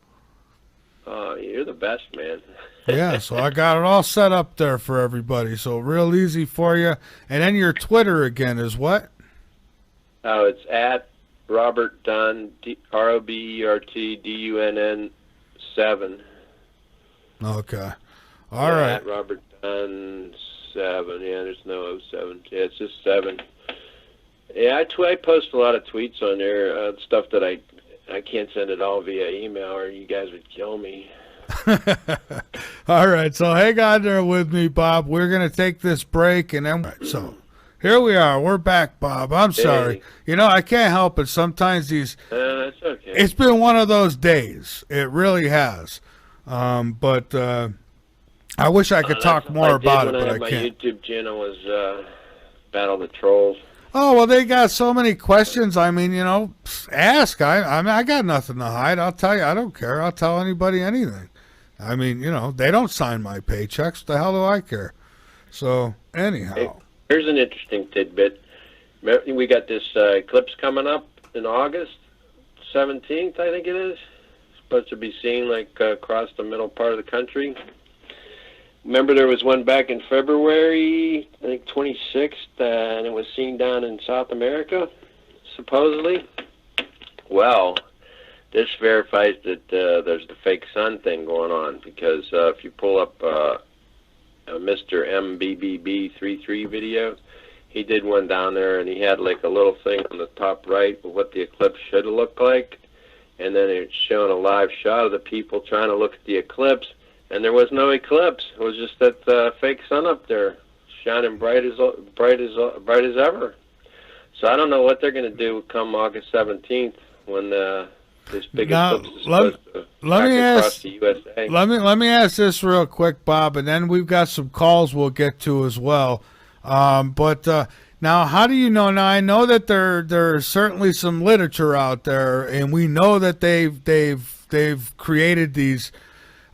You're the best, man. Yeah, so I got it all set up there for everybody. So real easy for you. And then your Twitter again is what? Oh, it's at Robert Dunn, ROBERTDUNN 7. Okay. All right. At Robert Dunn 7. Yeah, there's no 07. Yeah, it's just 7. Yeah, I post a lot of tweets on there, stuff that I can't send it all via email or you guys would kill me. All right, so hang on there with me, Bob. We're going to take this break, and then so here we are. We're back, Bob. I'm sorry. You know, I can't help it. Sometimes these. That's okay. It's been one of those days. It really has. But I wish I could talk more about it, but I can't. My YouTube channel was Battle the Trolls. Oh, well, they got so many questions. I mean, you know, ask. I got nothing to hide. I'll tell you. I don't care. I'll tell anybody anything. I mean, you know, they don't sign my paychecks. The hell do I care? So, anyhow. Hey, here's an interesting tidbit. We got this eclipse coming up in August 17th, I think it is. Supposed to be seen, like, across the middle part of the country. Remember there was one back in February, I think 26th, and it was seen down in South America, supposedly. Well, this verifies that there's the fake sun thing going on, because if you pull up a Mr. MBBB33 video, he did one down there, and he had like a little thing on the top right of what the eclipse should have looked like, and then it's showing a live shot of the people trying to look at the eclipse, and there was no eclipse. It was just that fake sun up there, shining bright as ever. So I don't know what they're going to do come August 17th when this big eclipse is supposed to across the USA. Let me ask this real quick, Bob, and then we've got some calls we'll get to as well. But now, how do you know? Now, I know that there's certainly some literature out there, and we know that they've created these.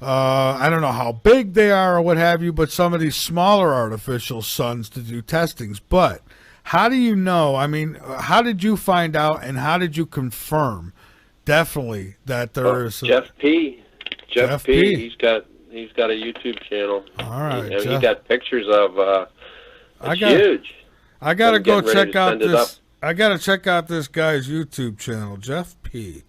I don't know how big they are or what have you, but some of these smaller artificial suns to do testings. But how do you know? I mean, how did you find out, and how did you confirm definitely that there is Jeff P. Jeff P. He's got a YouTube channel. All right, he got pictures of. It's huge. I gotta go check out this. I gotta check out this guy's YouTube channel, Jeff P.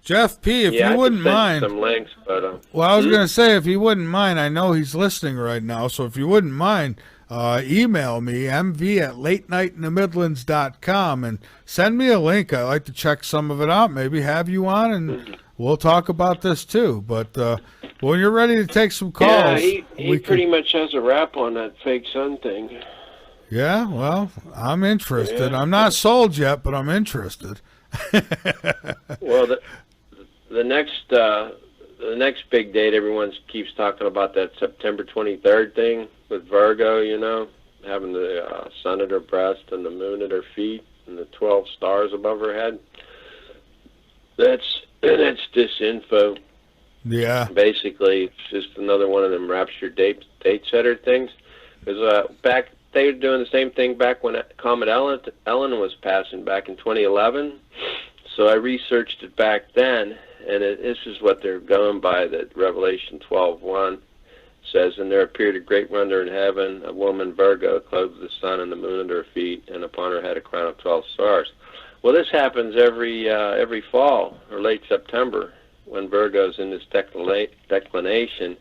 Jeff P. If you wouldn't mind, some links, but well, I was gonna say if you wouldn't mind, I know he's listening right now, so if you wouldn't mind, email me mv@latenightintthemidlands.com and send me a link. I like to check some of it out. Maybe have you on, and we'll talk about this too. But when you're ready to take some calls, he pretty much has a rap on that fake sun thing. Yeah, well, I'm interested. I'm not sold yet, but I'm interested. Well, the next big date, everyone keeps talking about that September 23rd thing with Virgo, you know, having the sun at her breast and the moon at her feet and the 12 stars above her head. That's disinfo. Yeah. Basically, it's just another one of them rapture date setter things. Because back they were doing the same thing back when Comet Ellen was passing back in 2011. So I researched it back then, and this is what they're going by, that Revelation 12:1 says, "And there appeared a great wonder in heaven, a woman Virgo, clothed with the sun and the moon under her feet, and upon her head a crown of 12 stars." Well, this happens every fall or late September when Virgo's in this declination,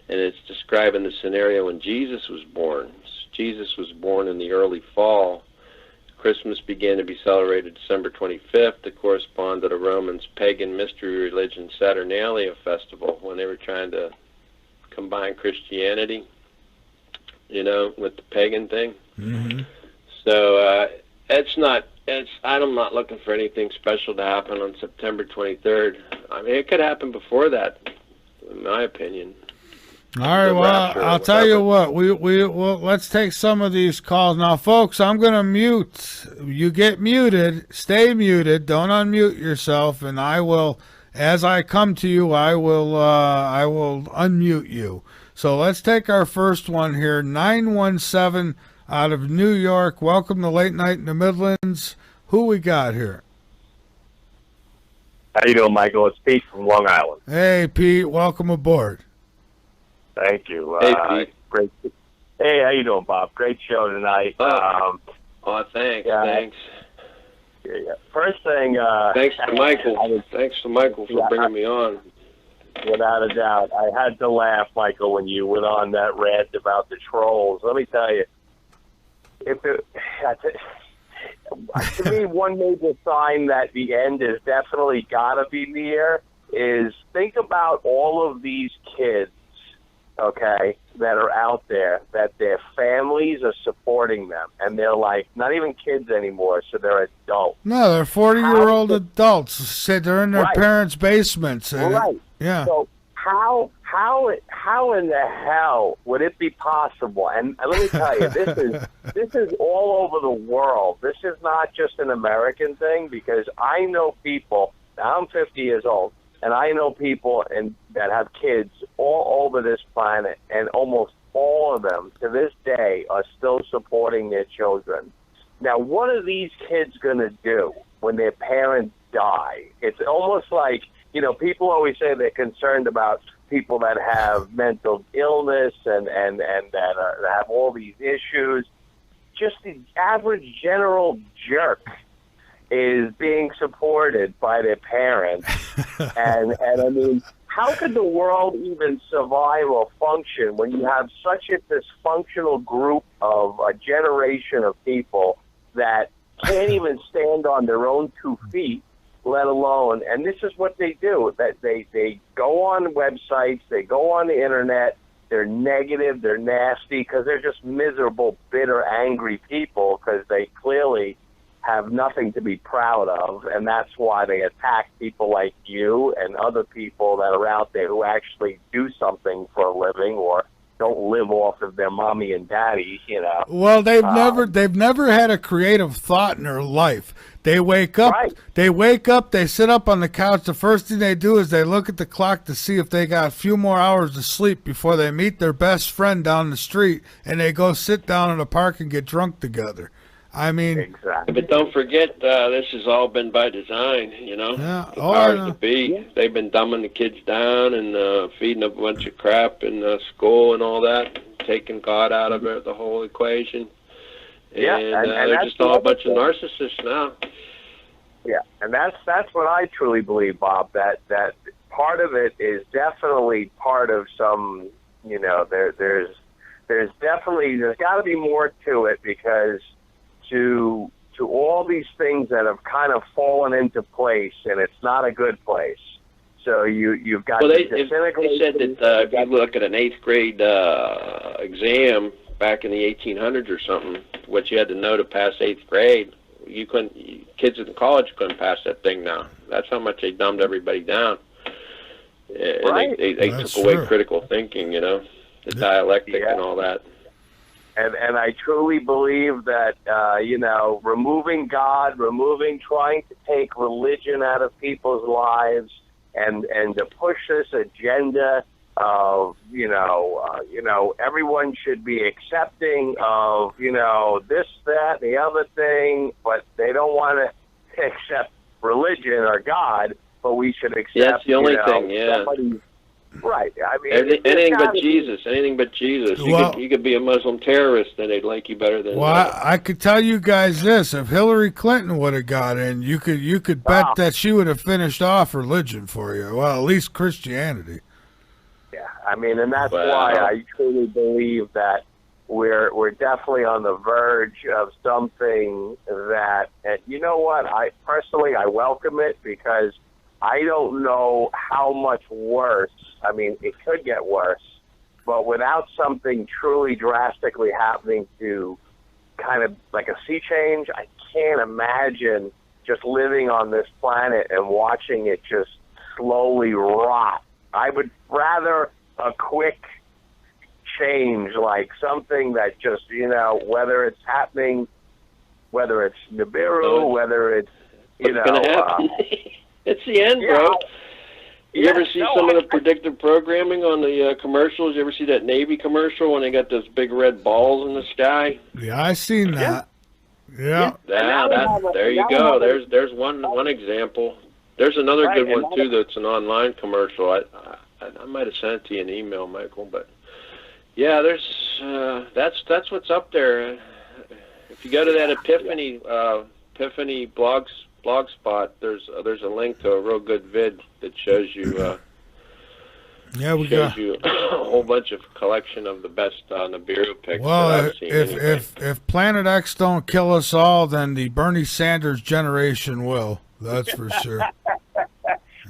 and it's describing the scenario when Jesus was born. Jesus was born in the early fall. Christmas began to be celebrated December 25th to correspond to the Romans' pagan mystery religion Saturnalia festival, when they were trying to combine Christianity, you know, with the pagan thing. Mm-hmm. So I'm not looking for anything special to happen on September 23rd. I mean, it could happen before that, in my opinion. All right, well, I'll tell you what. Well, let's take some of these calls now, folks. I'm gonna mute. You get muted. Stay muted. Don't unmute yourself, and I will, as I come to you, I will unmute you. So let's take our first one here. 917 out of New York. Welcome to Late Night in the Midlands. Who we got here? How you doing, Michael? It's Pete from Long Island. Hey, Pete. Welcome aboard. Thank you. Hey, Pete. Great. Hey, how you doing, Bob? Great show tonight. Thanks. Yeah. Thanks. Yeah. First thing. Thanks to Michael. Thanks to Michael for bringing me on. Without a doubt, I had to laugh, Michael, when you went on that rant about the trolls. Let me tell you, to me, one major sign that the end is definitely got to be near is think about all of these kids, okay, that are out there, that their families are supporting them, and they're like not even kids anymore, so they're adults. No, they're 40-year-old adults. Say they're in their Right. parents' basements. Right. Yeah. So how in the hell would it be possible? And let me tell you, this is all over the world. This is not just an American thing, because I know people. Now I'm 50 years old, and I know people that have kids all over this planet, and almost all of them to this day are still supporting their children. Now, what are these kids going to do when their parents die? It's almost like, people always say they're concerned about people that have mental illness and that have all these issues. Just the average general jerk is being supported by their parents. and I mean, how could the world even survive or function when you have such a dysfunctional group of a generation of people that can't even stand on their own 2 feet, let alone, and this is what they do, that they go on websites, they go on the internet, they're negative, they're nasty, because they're just miserable, bitter, angry people, because they clearly have nothing to be proud of, and that's why they attack people like you and other people that are out there who actually do something for a living or don't live off of their mommy and daddy, Well, they've never had a creative thought in their life. They wake up, Right. they sit up on the couch. The first thing they do is they look at the clock to see if they got a few more hours of sleep before they meet their best friend down the street, and they go sit down in the park and get drunk together. I mean, Exactly. But don't forget, this has all been by design, Yeah. The Oh, I powers know. that be. They've been dumbing the kids down and feeding a bunch of crap in school and all that, taking God out of the whole equation. Yeah, And, and they're that's just all a the bunch of other narcissists now. Yeah, and that's what I truly believe, Bob. That part of it is definitely part of some. There's got to be more to it, because to all these things that have kind of fallen into place, and it's not a good place. So you've got. Well, they said that if you look at an 8th grade exam back in the 1800s or something, what you had to know to pass 8th grade, you couldn't. Kids in college couldn't pass that thing now. That's how much they dumbed everybody down. And Right. They That's took away true. critical thinking, the dialectic Yeah. and all that. And I truly believe that, removing God, trying to take religion out of people's lives, and to push this agenda of, everyone should be accepting of, this, that, the other thing, but they don't want to accept religion or God, but we should accept, Yeah, that's the only thing, yeah. somebody. Right. I mean, Anything but Jesus. Anything but Jesus. Well- You could be a Muslim terrorist, and they'd like you better than. Well, I could tell you guys this: if Hillary Clinton would have got in, you could bet that she would have finished off religion for you. Well, at least Christianity. Yeah, I mean, and that's Wow. why I truly believe that we're definitely on the verge of something that, and you know what? I personally welcome it, because I don't know how much worse. I mean, it could get worse, but without something truly drastically happening to kind of like a sea change, I can't imagine just living on this planet and watching it just slowly rot. I would rather a quick change, like something that just, whether it's happening, whether it's Nibiru, whether it's, What's gonna happen? It's the end, Yeah. bro. You Yeah, ever see no, some of I- the predictive programming on the commercials? You ever see that Navy commercial when they got those big red balls in the sky? Yeah, I seen that. Yeah. And now we have There you now we go. have a- There's one example. There's another Right, good and one too. That's an online commercial. I might have sent it to you an email, Michael, but yeah, there's that's what's up there. If you go to that Epiphany blog spot, there's a link to a real good vid that shows you shows you a whole bunch of collection of the best Nibiru pics that I've seen. If Planet X don't kill us all, then the Bernie Sanders generation will. That's for sure.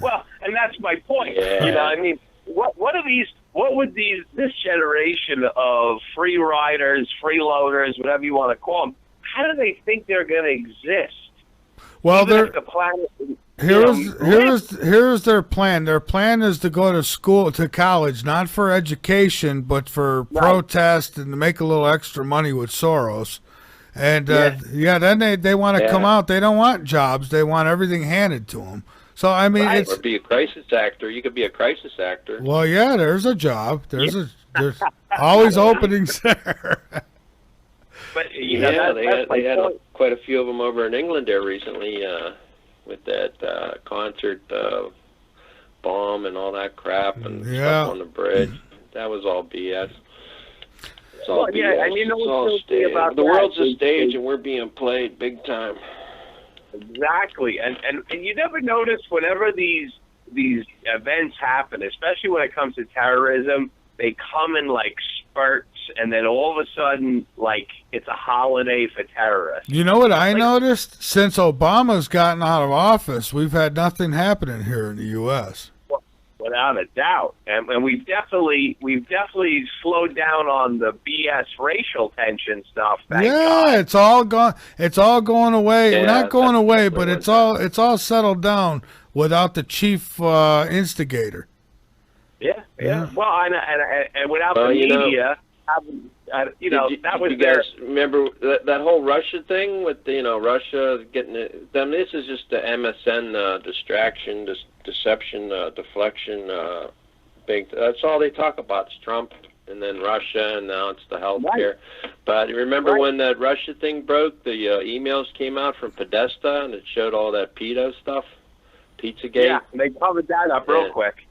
Well, and that's my point. Yeah. You know, I mean, what would this generation of free riders, freeloaders, whatever you want to call them, how do they think they're going to exist? Well, Even if the planet, here's their plan. Their plan is to go to college, not for education, but for protest and to make a little extra money with Soros. And then they want to come out. They don't want jobs. They want everything handed to them. So I mean, or be a crisis actor. You could be a crisis actor. Well, yeah, there's a job. There's always openings there. But they had quite a few of them over in England there recently with that concert bomb and all that crap and stuff on the bridge. That was all BS. It's all BS. Yeah, and you know what's so about the world's a stage, and we're being played big time. Exactly, and you never notice whenever these events happen, especially when it comes to terrorism, they come in like spurts, and then all of a sudden, like, it's a holiday for terrorists. You know what I noticed? Since Obama's gotten out of office, we've had nothing happening here in the U.S. Without a doubt, and we've definitely slowed down on the BS racial tension stuff. Thank God. It's all gone. It's all going away. Yeah, not going away, but it's all settled down without the chief instigator. Yeah. Well, and without the media, that was you guys remember that whole Russia thing with Russia getting it? This is just the MSN distraction, deception, deflection. That's all they talk about is Trump and then Russia, and now it's the healthcare. Right. But remember when that Russia thing broke? The emails came out from Podesta, and it showed all that pedo stuff, Pizzagate. Yeah, they covered that up real quick.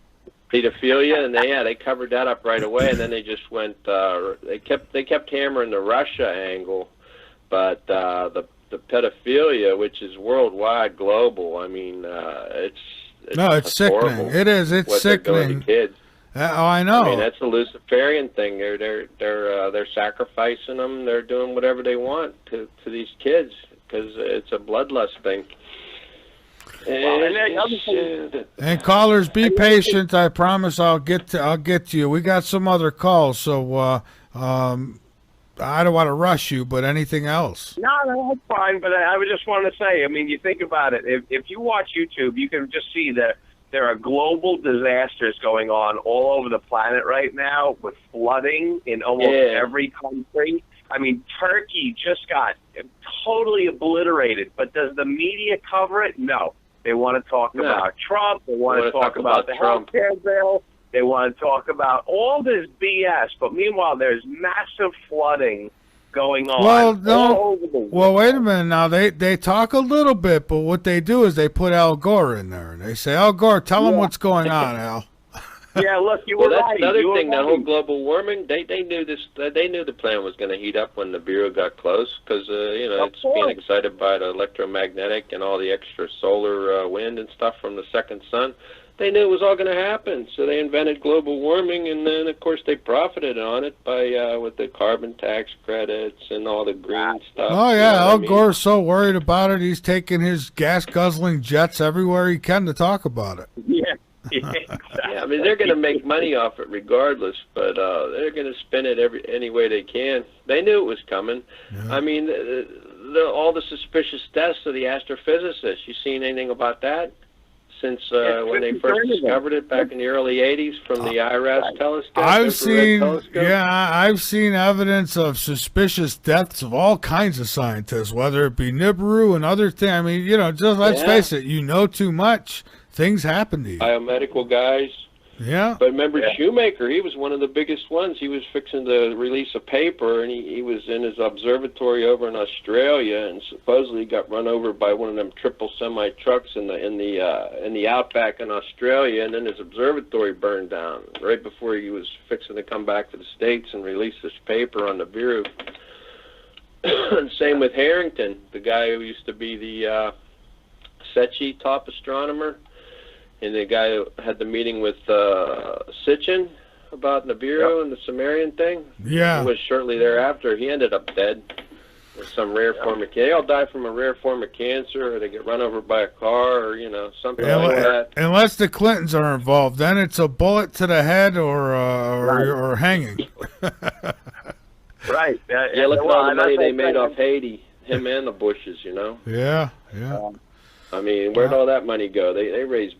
Pedophilia, and they covered that up right away, and then they just went. They kept hammering the Russia angle, but the pedophilia, which is worldwide, global. I mean, it's sickening. horrible. It is. It's sickening. They're doing to kids. I know. I mean, that's the Luciferian thing. They're sacrificing them. They're doing whatever they want to these kids because it's a bloodlust thing. And callers, be patient. I promise I'll get to you. We got some other calls, so I don't want to rush you, but anything else? No, that's fine. But I would just want to say, I mean, you think about it. If you watch YouTube, you can just see that there are global disasters going on all over the planet right now with flooding in almost every country. I mean, Turkey just got totally obliterated. But does the media cover it? No. They want to talk about Trump. They want to talk about the healthcare bill. They want to talk about all this BS. But meanwhile, there's massive flooding going on all over the world. Well, wait a minute now. They talk a little bit, but what they do is they put Al Gore in there. And they say, Al Gore, tell them what's going on, Al. Yeah, look, you were right. That's another thing. That whole global warming. They knew this. They knew the planet was going to heat up when the Bureau got close because it's being excited by the electromagnetic and all the extra solar wind and stuff from the second sun. They knew it was all going to happen, so they invented global warming, and then of course they profited on it by with the carbon tax credits and all the green stuff. Oh yeah, Al Gore's so worried about it. He's taking his gas guzzling jets everywhere he can to talk about it. Yeah. Yeah, I mean they're going to make money off it regardless, but they're going to spin it any way they can. They knew it was coming. Yeah. I mean, all the suspicious deaths of the astrophysicists. You seen anything about that since when they first discovered it back in the early '80s from the IRAS telescope? I've seen evidence of suspicious deaths of all kinds of scientists, whether it be Nibiru and other things. I mean, just let's face it. You know too much. Things happen to you. Biomedical guys. Yeah. But remember Shoemaker, he was one of the biggest ones. He was fixing to release a paper, and he was in his observatory over in Australia, and supposedly got run over by one of them triple semi trucks in the outback in Australia, and then his observatory burned down right before he was fixing to come back to the States and release this paper on the Nibiru. And same with Harrington, the guy who used to be the Secchi top astronomer, and the guy who had the meeting with Sitchin about Nibiru and the Sumerian thing. Yeah. He was shortly thereafter. He ended up dead with some rare form of cancer. They all die from a rare form of cancer, or they get run over by a car, or, you know, something like that. Unless the Clintons are involved, then it's a bullet to the head or hanging. Right. Yeah, look at all the money they made off Haiti, him and the Bushes, you know. Yeah. I mean, where'd all that money go? They raised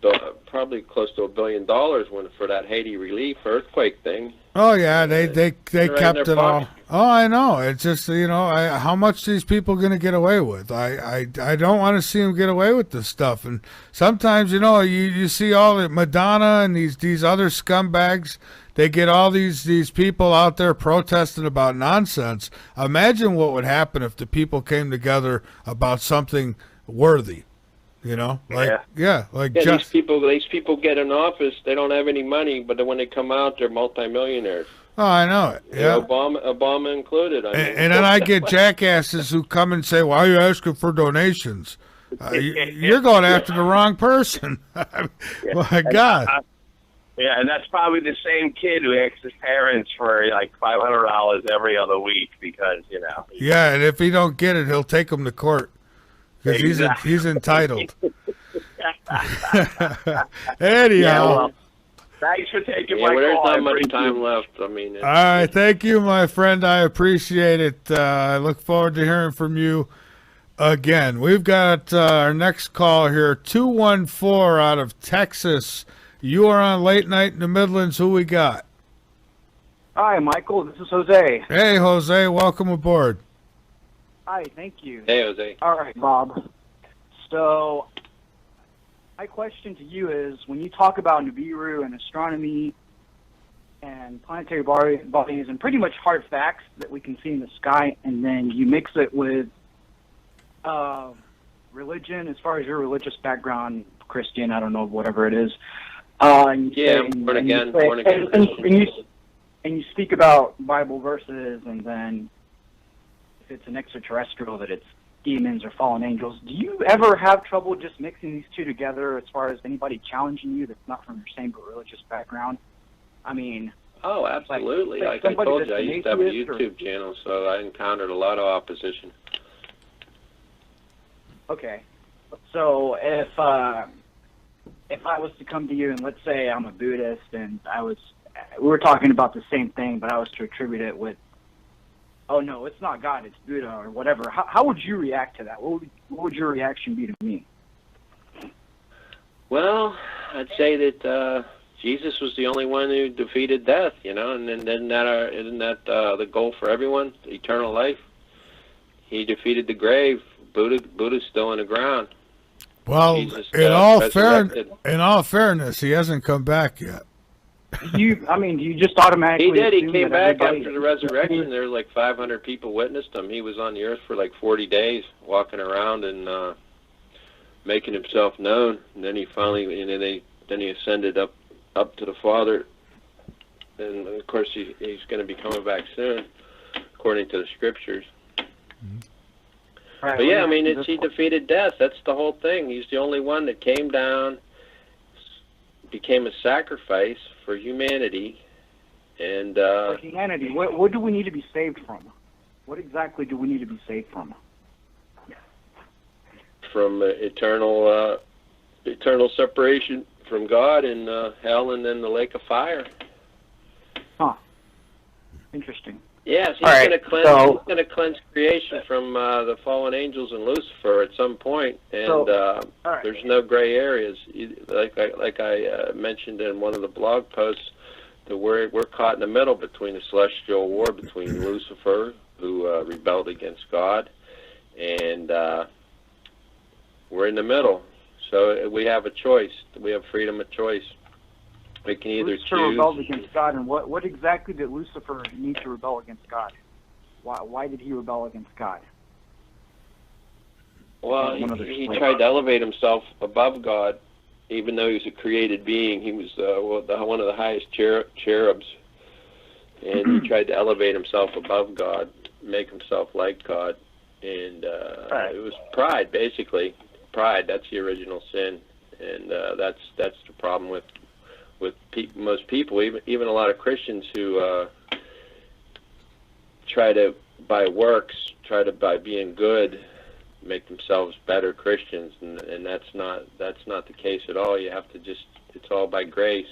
probably close to $1 billion for that Haiti relief earthquake thing. Oh yeah, they right kept in their it all. pocket. Oh, I know. It's just, you know, how much these people going to get away with? I don't want to see them get away with this stuff. And sometimes, you know, you see all the Madonna and these other scumbags. They get all these people out there protesting about nonsense. Imagine what would happen if the people came together about something worthy. You know, these people get in office. They don't have any money, but when they come out, they're multimillionaires. Oh, I know it. Yeah, Obama included. I mean. And then I get jackasses who come and say, "Why are you asking for donations? You're going after the wrong person." My God. Yeah, and that's probably the same kid who asks his parents for like $500 every other week because, you know. Yeah, and if he don't get it, he'll take him to court. Because he's entitled. Anyhow. Thanks for taking my call. There's not much time left. I mean. All right. Thank you, my friend. I appreciate it. I look forward to hearing from you again. We've got our next call here, 214 out of Texas. You are on Late Night in the Midlands. Who we got? Hi, Michael. This is Jose. Hey, Jose. Welcome aboard. Hi, thank you. Hey, Jose. All right, Bob. So, my question to you is, when you talk about Nibiru and astronomy and planetary bodies and pretty much hard facts that we can see in the sky, and then you mix it with religion, as far as your religious background, Christian, I don't know, whatever it is. Born again. And you speak about Bible verses, and then if it's an extraterrestrial, that it's demons or fallen angels. Do you ever have trouble just mixing these two together as far as anybody challenging you that's not from your same religious background? I mean... Oh, absolutely. Like I told you, I used to have a YouTube channel, so I encountered a lot of opposition. Okay. So if I was to come to you and let's say I'm a Buddhist and we were talking about the same thing, but I was to attribute it with, oh no, it's not God, it's Buddha or whatever. How would you react to that? What would your reaction be to me? Well, I'd say that Jesus was the only one who defeated death, you know, and isn't that the goal for everyone? Eternal life. He defeated the grave. Buddha's still in the ground. Well, Jesus, in all fairness, he hasn't come back yet. Do you just automatically? He did. He came back after the resurrection. There were like 500 people witnessed him. He was on the earth for like 40 days, walking around and making himself known. And then he finally, then he ascended up to the Father. And of course, he's going to be coming back soon, according to the scriptures. Mm-hmm. Right, but yeah, I mean, he defeated death. That's the whole thing. He's the only one that came down, became a sacrifice for humanity, and for humanity. What do we need to be saved from? What exactly do we need to be saved from? From eternal separation from God and hell, and then the lake of fire. Huh. Interesting. Yes, he's going to cleanse creation from the fallen angels and Lucifer at some point, and there's no gray areas. Like I mentioned in one of the blog posts, that we're caught in the middle between the celestial war between Lucifer, who rebelled against God, and we're in the middle. So we have a choice. We have freedom of choice. We can either Lucifer choose. rebelled against God, and what exactly did Lucifer need to rebel against God? Why did he rebel against God? Well, he tried to elevate himself above God, even though he was a created being. He was one of the highest cherubs, and he tried to elevate himself above God, make himself like God, and it was pride, basically. Pride. That's the original sin, and that's the problem with most people, even a lot of Christians who try to by being good make themselves better Christians, and that's not the case at all. You have to it's all by grace.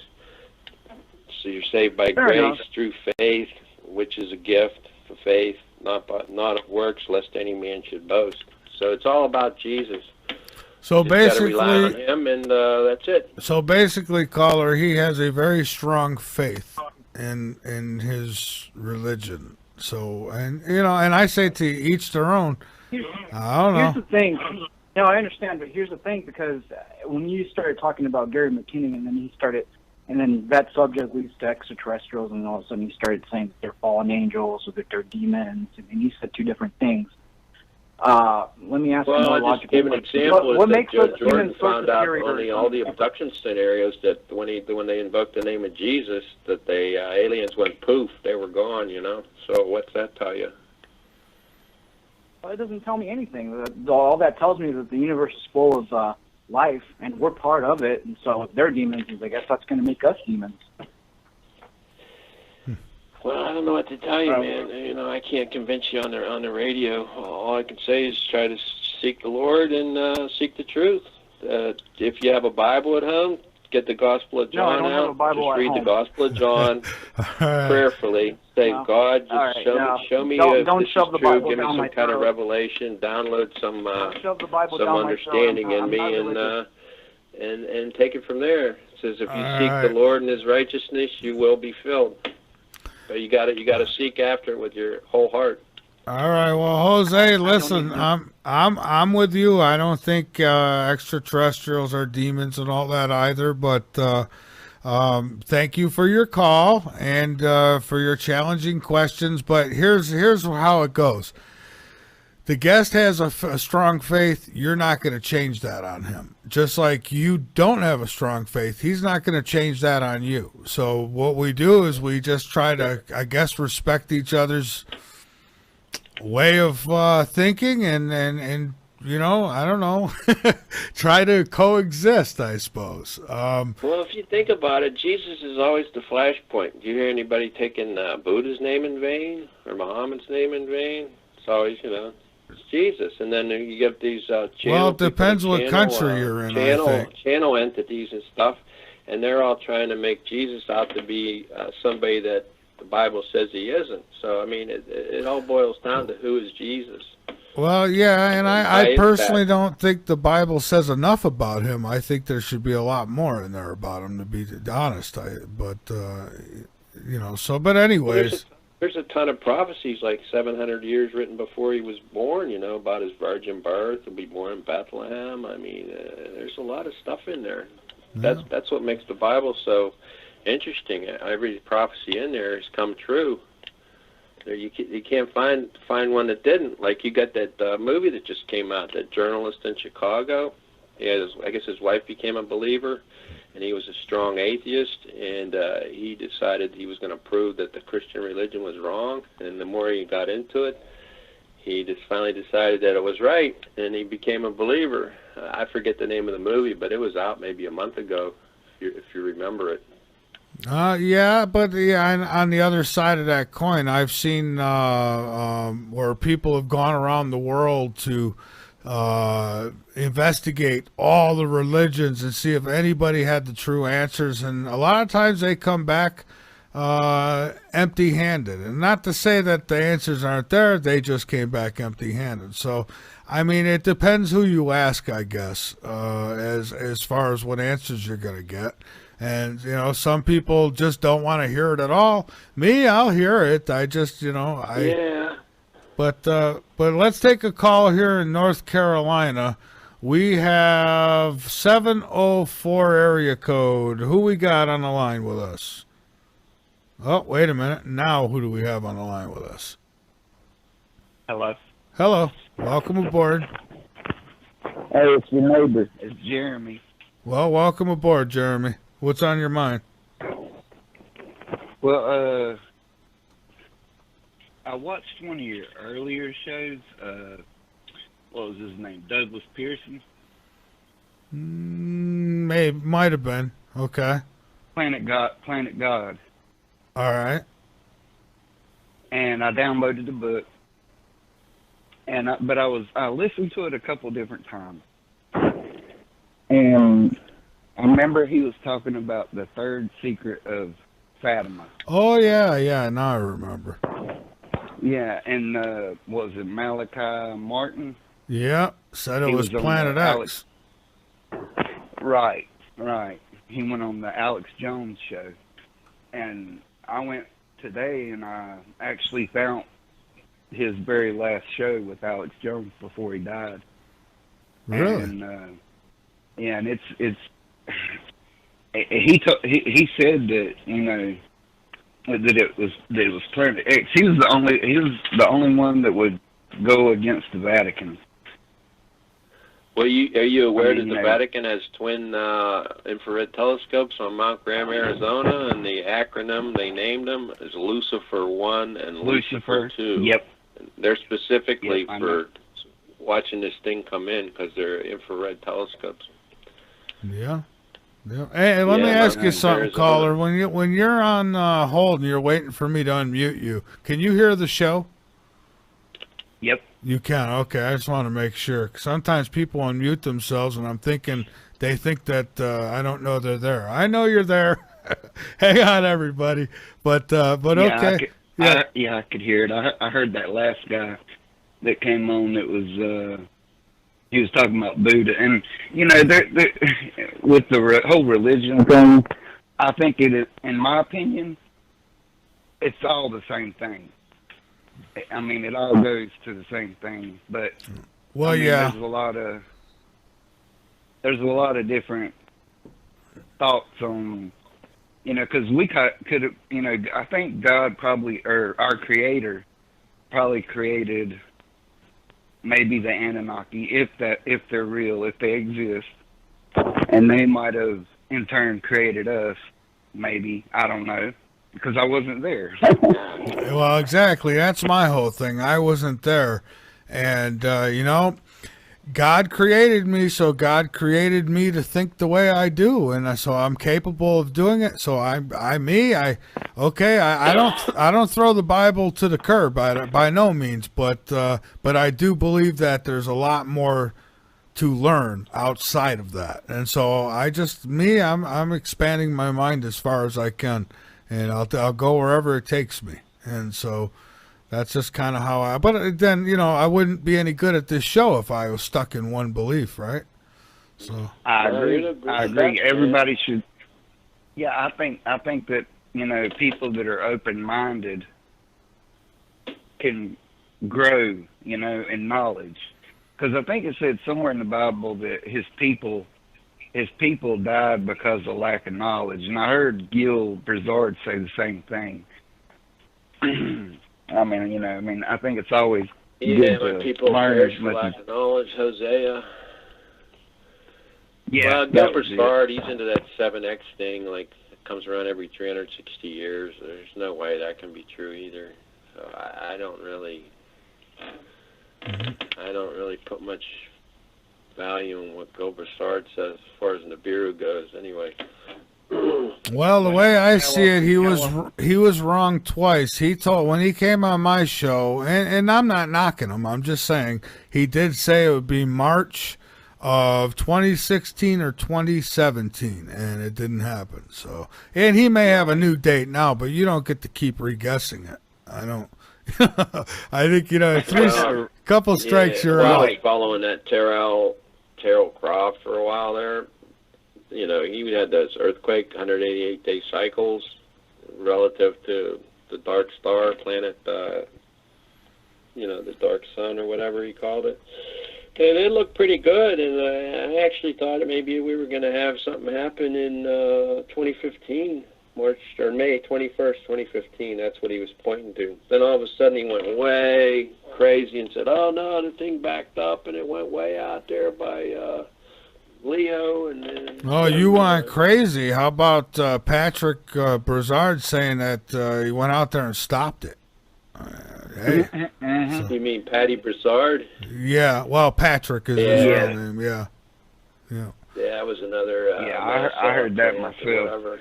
So you're saved by grace through faith, which is a gift for faith, not of works, lest any man should boast. So it's all about Jesus. So basically, rely on him, and that's it. So basically, caller, he has a very strong faith in his religion. So, and I say to each their own. I don't know. Here's the thing. No, I understand, but here's the thing, because when you started talking about Gary McKinnon, and then that subject leads to extraterrestrials, and all of a sudden you started saying that they're fallen angels or that they're demons, and you said two different things. Let me ask you more logical. Well, I just gave an example. What makes Judge those Jordan demons so found out superior? all the abduction scenarios that when they invoked the name of Jesus, that the aliens went poof, they were gone. So what's that tell you? Well, it doesn't tell me anything. All that tells me is that the universe is full of life, and we're part of it. And so if they're demons, I guess that's going to make us demons. Well, I don't know what to tell you, man. I can't convince you on the radio. All I can say is try to seek the Lord and seek the truth. If you have a Bible at home, get the Gospel of John out. Just read the Gospel of John prayerfully. Say, God, just show me if this is true. Give me some kind of revelation. Download some understanding in me, and take it from there. It says, if you seek the Lord and His righteousness, you will be filled. So you got to seek after it with your whole heart. All right, well, Jose, listen, I'm with you. I don't think extraterrestrials are demons and all that either. But thank you for your call and for your challenging questions. But here's how it goes. The guest has a strong faith. You're not going to change that on him. Just like you don't have a strong faith, he's not going to change that on you. So what we do is we just try to, I guess, respect each other's way of thinking and I don't know, try to coexist, I suppose. Well, if you think about it, Jesus is always the flashpoint. Do you hear anybody taking Buddha's name in vain or Muhammad's name in vain? It's always, it's Jesus. And then you get these well, it depends what country you're in, I think. Channel entities and stuff, and they're all trying to make Jesus out to be somebody that the Bible says he isn't. So, I mean, it all boils down to who is Jesus. Well, yeah, and I personally don't think the Bible says enough about him. I think there should be a lot more in there about him, to be honest. But anyways. There's a ton of prophecies, like 700 years written before he was born, about his virgin birth. He'll be born in Bethlehem. I mean, there's a lot of stuff in there. Yeah. That's what makes the Bible so interesting. Every prophecy in there has come true. You can't find one that didn't. Like, you got that movie that just came out, that journalist in Chicago. I guess his wife became a believer, and he was a strong atheist, and he decided he was going to prove that the Christian religion was wrong. And the more he got into it, he just finally decided that it was right, and he became a believer. I forget the name of the movie, but it was out maybe a month ago, if you remember it. Yeah, but on the other side of that coin, I've seen where people have gone around the world to investigate all the religions and see if anybody had the true answers, and a lot of times they come back empty-handed. And not to say that the answers aren't there, they just came back empty-handed. So, I mean, it depends who you ask, I guess, as far as what answers you're going to get. And, some people just don't want to hear it at all. Me, I'll hear it. I just, Yeah. But let's take a call here in North Carolina. We have 704 area code. Who we got on the line with us? Oh, wait a minute. Now who do we have on the line with us? Hello. Hello. Welcome aboard. Hey, it's your neighbor. It's Jeremy. Well, welcome aboard, Jeremy. What's on your mind? Well, I watched one of your earlier shows. What was his name? Douglas Pearson? Might have been. Okay. Planet God. All right. And I downloaded the book. But I listened to it a couple different times. And I remember he was talking about the third secret of Fatima. Oh, yeah. Now I remember. Yeah, and was it Malachi Martin? Yeah, said it was on Planet the X. Right. He went on the Alex Jones show. And I went today and I actually found his very last show with Alex Jones before he died. Really? And and it's he said that, you know, that it was Planet X. He was the only one that would go against the Vatican. Well, are you aware that the Vatican has twin infrared telescopes on Mount Graham, Arizona, and the acronym they named them is Lucifer 1 and Lucifer 2. Yep. They're specifically for watching this thing come in because they're infrared telescopes. Yeah. Hey, let me ask you something, Arizona. caller. When you're on hold and you're waiting for me to unmute you, can you hear the show? Yep. You can. Okay, I just want to make sure. Sometimes people unmute themselves, and I'm thinking they think that I don't know they're there. I know you're there. Hang on, everybody. But okay. I could hear it. I heard that last guy that came on that was he was talking about Buddha, and you know, with the whole religion thing, I think it, in my opinion, it's all the same thing. I mean, it all goes to the same thing, but well, yeah, there's a lot of different thoughts on, you know, because we could have, you know, I think God probably, or our Creator probably created maybe the Anunnaki, if they're real, if they exist, and they might have in turn created us. Maybe, I don't know, because I wasn't there. Well, exactly. That's my whole thing. I wasn't there, and you know, God created me, so God created me to think the way I do, and so I'm capable of doing it. So I don't throw the Bible to the curb by no means, but I do believe that there's a lot more to learn outside of that, and so I'm expanding my mind as far as I can, and I'll go wherever it takes me, and so. That's just kind of how but then, you know, I wouldn't be any good at this show if I was stuck in one belief, right? So I agree. Everybody should. Yeah, I think that, you know, people that are open-minded can grow, you know, in knowledge. Because I think it said somewhere in the Bible that his people died because of lack of knowledge. And I heard Gil Brizard say the same thing. I mean, you know, I think it's always good when to people learn perish as for much lack of knowledge, Hosea. Yeah, well, Gil Brizard, he's into that 7X thing, like it comes around every 360 years. There's no way that can be true either. So I don't really put much value in what Gil Brizard says as far as Nibiru goes, anyway. Well, the way I see it, he was wrong twice. He told, when he came on my show, and I'm not knocking him, I'm just saying he did say it would be March of 2016 or 2017, and it didn't happen. So, and he may have a new date now, but you don't get to keep re-guessing it. I don't. I think, you know, a couple strikes, you're out. I was following that Terrell Croft for a while there. You know, he had those earthquake 188-day cycles relative to the dark star planet, you know, the dark sun or whatever he called it. It looked pretty good, and I actually thought that maybe we were going to have something happen in 2015, March or May 21st, 2015. That's what he was pointing to. Then all of a sudden he went way crazy and said, "Oh no, the thing backed up and it went way out there by Leo." And then, oh, you went crazy. How about Patrick Broussard saying that he went out there and stopped it? Hey. You mean Patty Broussard? Yeah, well, Patrick is his real name. Yeah. Yeah, that was another. I heard that myself.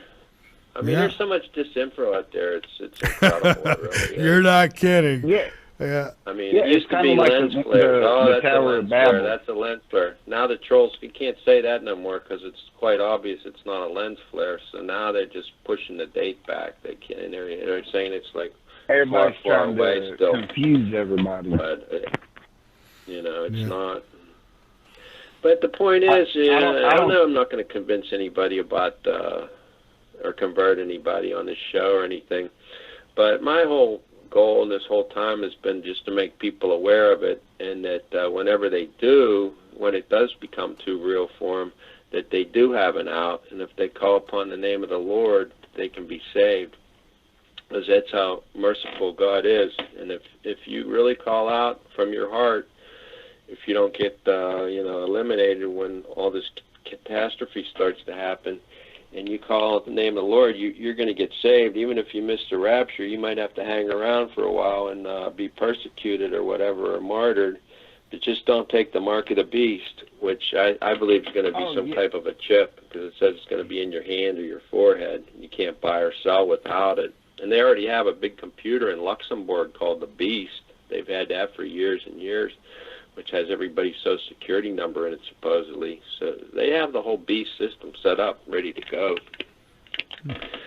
I mean, there's so much disinfo out there. It's incredible. It really is. You're not kidding. Yeah. I mean, it used to be like lens flares. the That's a Tower lens of flare. Babel. That's a lens flare. Now the trolls, you can't say that no more because it's quite obvious it's not a lens flare. So now they're just pushing the date back. They can't. And they're saying it's like Everybody's far trying away to still. confuse everybody. But it's not. But the point is, I don't know. I'm not going to convince anybody about or convert anybody on this show or anything. But my whole goal this whole time has been just to make people aware of it, and that whenever they do, when it does become too real for them, that they do have an out, and if they call upon the name of the Lord, they can be saved. Because that's how merciful God is. And if you really call out from your heart, if you don't get eliminated when all this catastrophe starts to happen, and you call out the name of the Lord, you're going to get saved. Even if you miss the rapture, you might have to hang around for a while and be persecuted or whatever, or martyred. But just don't take the mark of the beast, which I believe is going to be some type of a chip, because it says it's going to be in your hand or your forehead. You can't buy or sell without it. And they already have a big computer in Luxembourg called the Beast. They've had that for years and years, which has everybody's social security number in it, supposedly. So they have the whole Beast system set up, ready to go.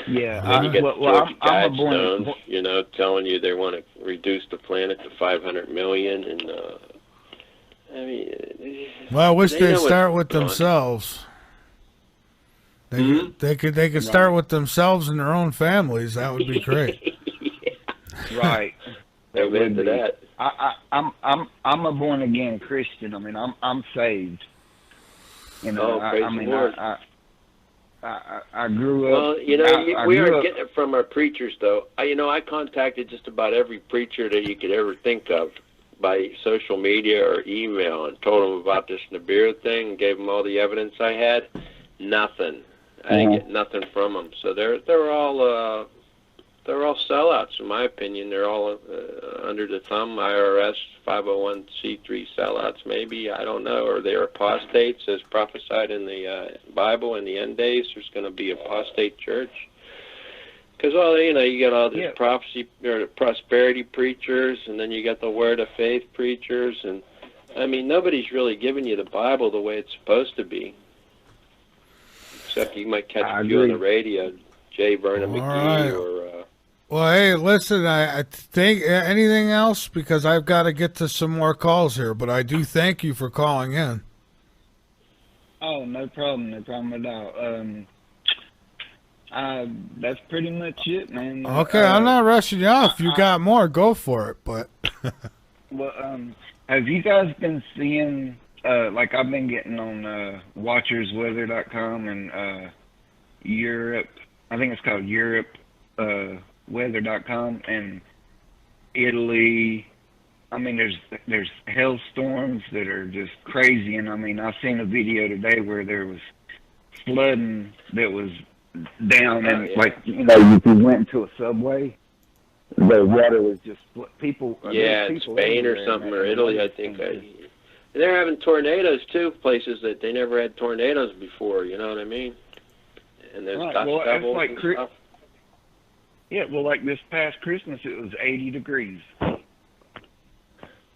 Yeah. And then you get George Guidestones, telling you they want to reduce the planet to 500 million. And, I mean... Well, I wish they'd start with themselves. They could start with themselves and their own families. That would be great. Right. They're into that. I'm a born again Christian. I mean, I'm saved. I grew up. Well, we aren't getting it from our preachers, though. I contacted just about every preacher that you could ever think of by social media or email, and told them about this Nibiru thing, and gave them all the evidence I had. Nothing. I didn't get nothing from them. So they're all sellouts, in my opinion. They're all under the thumb, IRS, 501c3 sellouts, maybe. I don't know. Or they're apostates, as prophesied in the Bible. In the end days, there's going to be apostate church. Because you got all this prophecy or prosperity preachers, and then you got the word of faith preachers, and I mean, nobody's really giving you the Bible the way it's supposed to be. Except you might catch a few on the radio, J. Vernon McGee or... Well, hey, listen, I think anything else? Because I've got to get to some more calls here, but I do thank you for calling in. Oh, no problem at all. That's pretty much it, man. Okay, I'm not rushing you off. You got more, go for it, but... Well, have you guys been seeing... like I've been getting on watchersweather.com and Europe, I think it's called Europe weather.com, and Italy. I mean, there's hailstorms that are just crazy, and I mean, I seen a video today where there was flooding that was down, and like if you went into a subway, the water was just people. In Spain or something, or Italy, I think. They're having tornadoes, too, places that they never had tornadoes before, you know what I mean? And there's dust devils and stuff. Yeah, well, like this past Christmas, it was 80 degrees. Well,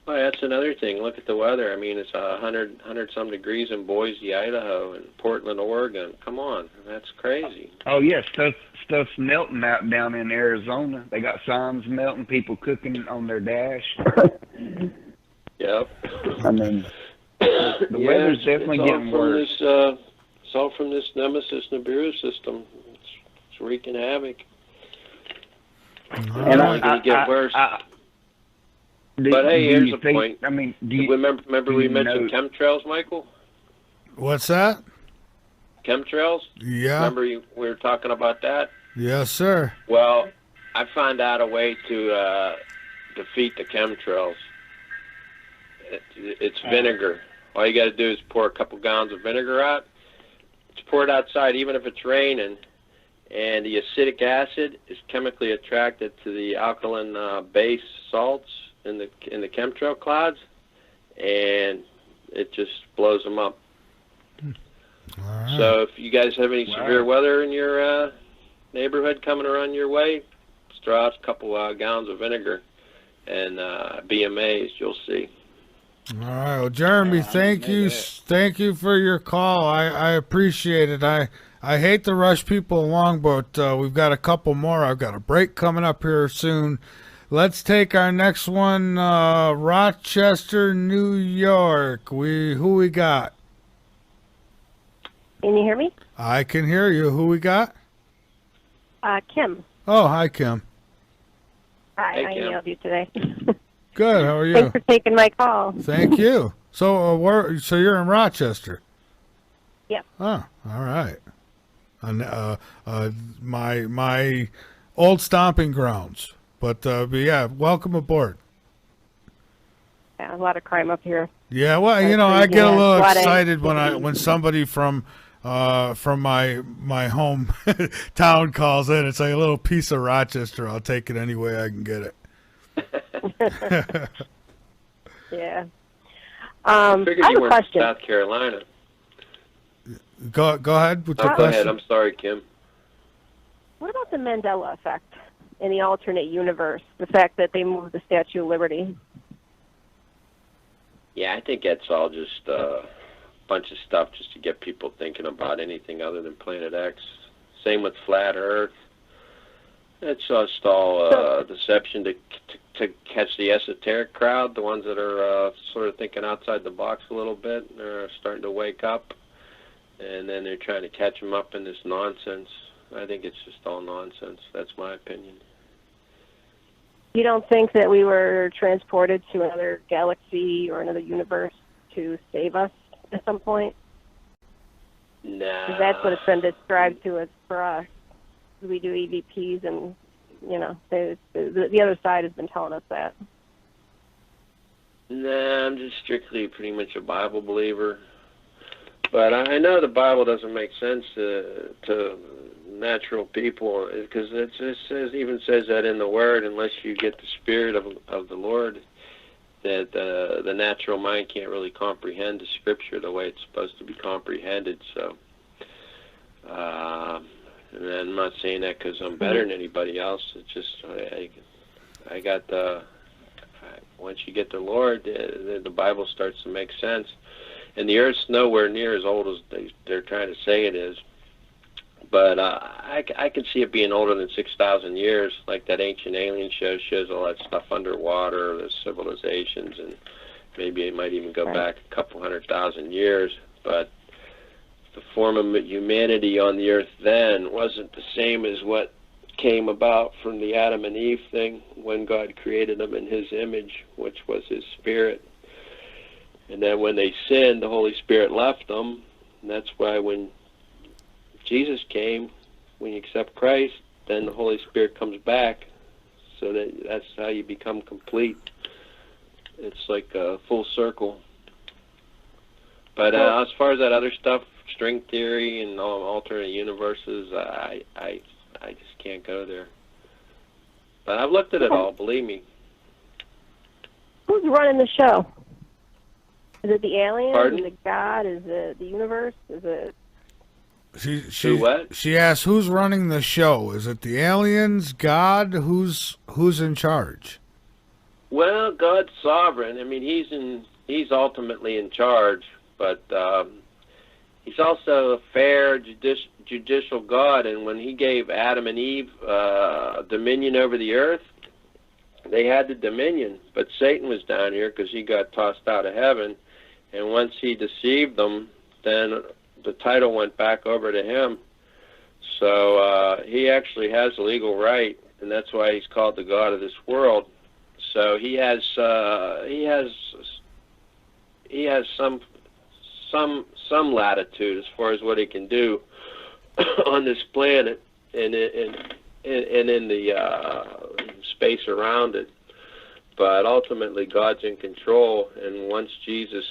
that's another thing. Look at the weather. I mean, it's 100-some degrees in Boise, Idaho, and Portland, Oregon. Come on, that's crazy. Oh, yeah, stuff's melting out down in Arizona. They got signs melting, people cooking on their dash. Yep. I mean, the weather's definitely getting worse. It's all from this Nemesis Nibiru system. It's wreaking havoc. And it's going to get worse. But hey, do here's you a think, point. I mean, do you Remember do we you mentioned know- chemtrails, Michael? What's that? Chemtrails? Yeah. Remember we were talking about that? Yes, sir. Well, I found out a way to defeat the chemtrails. It's vinegar. All you got to do is pour a couple gallons of vinegar out. Just pour it outside, even if it's raining. And the acidic acid is chemically attracted to the alkaline base salts in the chemtrail clouds, and it just blows them up. All right. So if you guys have any severe weather in your neighborhood coming around your way, just throw out a couple gallons of vinegar and be amazed. You'll see. All right. Well, Jeremy, thank you for your call. I appreciate it. I hate to rush people along, but we've got a couple more. I've got a break coming up here soon. Let's take our next one, Rochester, New York. Who we got? Can you hear me? I can hear you. Who we got? Kim. Oh, hi, Kim. Hi, Hey, I Kim. emailed you today. Good. How are you? Thanks for taking my call. Thank you. So, so you're in Rochester? Yep. Oh, all right. And my old stomping grounds. But yeah, welcome aboard. Yeah, a lot of crime up here. Yeah, well, you know, I get a little excited when somebody from my home town calls in. It's like a little piece of Rochester. I'll take it any way I can get it. Yeah. I figured I have you a were question. in South Carolina. Go ahead with your Go question. ahead. I'm sorry, Kim. What about the Mandela effect in the alternate universe? The fact that they moved the Statue of Liberty? Yeah, I think that's all just a bunch of stuff just to get people thinking about anything other than Planet X. Same with Flat Earth. It's just all deception to catch the esoteric crowd, the ones that are sort of thinking outside the box a little bit. They're starting to wake up, and then they're trying to catch them up in this nonsense. I think it's just all nonsense. That's my opinion. You don't think that we were transported to another galaxy or another universe to save us at some point? Nah. 'Cause that's what it's been described to us for us. We do EVPs, and you know, the other side has been telling us that. Nah, I'm just strictly pretty much a Bible believer. But I know the Bible doesn't make sense to natural people, because it even says that in the Word, unless you get the Spirit of the Lord, that the natural mind can't really comprehend the Scripture the way it's supposed to be comprehended. So, and I'm not saying that because I'm better than anybody else. It's just I got once you get the Lord, the Bible starts to make sense. And the Earth's nowhere near as old as they're trying to say it is. But I can see it being older than 6,000 years, like that Ancient Alien show shows all that stuff underwater, the civilizations, and maybe it might even go back a couple 100,000 years. But the form of humanity on the Earth then wasn't the same as what came about from the Adam and Eve thing when God created them in His image, which was His Spirit. And then when they sinned, the Holy Spirit left them. And that's why when Jesus came, when you accept Christ, then the Holy Spirit comes back. So that's how you become complete. It's like a full circle. But as far as that other stuff, string theory and all alternate universes, I just can't go there. But I've looked at it all, believe me. Who's running the show? Is it the aliens? Pardon? Is it God? Is it the universe? Is it... She asked, who's running the show? Is it the aliens, God? Who's in charge? Well, God's sovereign. I mean, he's ultimately in charge, but He's also a fair, judicial God. And when He gave Adam and Eve dominion over the earth, they had the dominion. But Satan was down here because he got tossed out of heaven. And once he deceived them, then the title went back over to him. So he actually has a legal right, and that's why he's called the God of this world. So he has some latitude as far as what he can do on this planet and in the space around it. But ultimately, God's in control. And once Jesus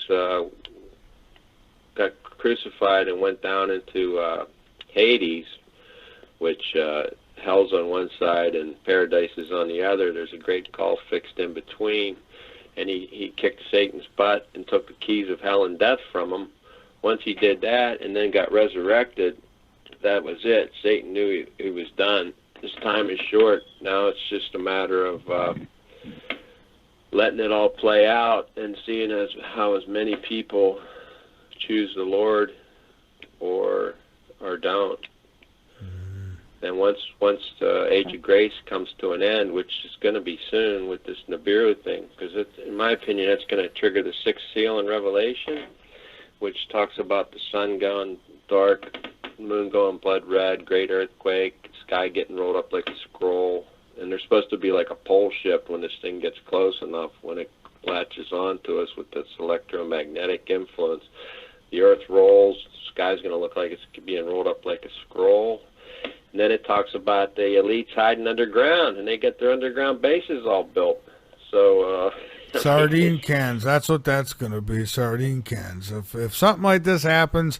got crucified and went down into Hades, which hell's on one side and paradise is on the other, there's a great gulf fixed in between. And he kicked Satan's butt and took the keys of hell and death from him. Once he did that and then got resurrected, that was it. Satan knew he was done. His time is short. Now it's just a matter of letting it all play out and seeing how as many people choose the Lord or don't. And once the age of grace comes to an end, which is going to be soon with this Nibiru thing, because in my opinion, that's going to trigger the sixth seal in Revelation, which talks about the sun going dark, moon going blood red, great earthquake, sky getting rolled up like a scroll. And there's supposed to be like a pole shift when this thing gets close enough, when it latches onto us with this electromagnetic influence. The earth rolls, the sky's going to look like it's being rolled up like a scroll. And then it talks about the elites hiding underground, and they get their underground bases all built. So sardine cans, that's what that's going to be, sardine cans. If something like this happens,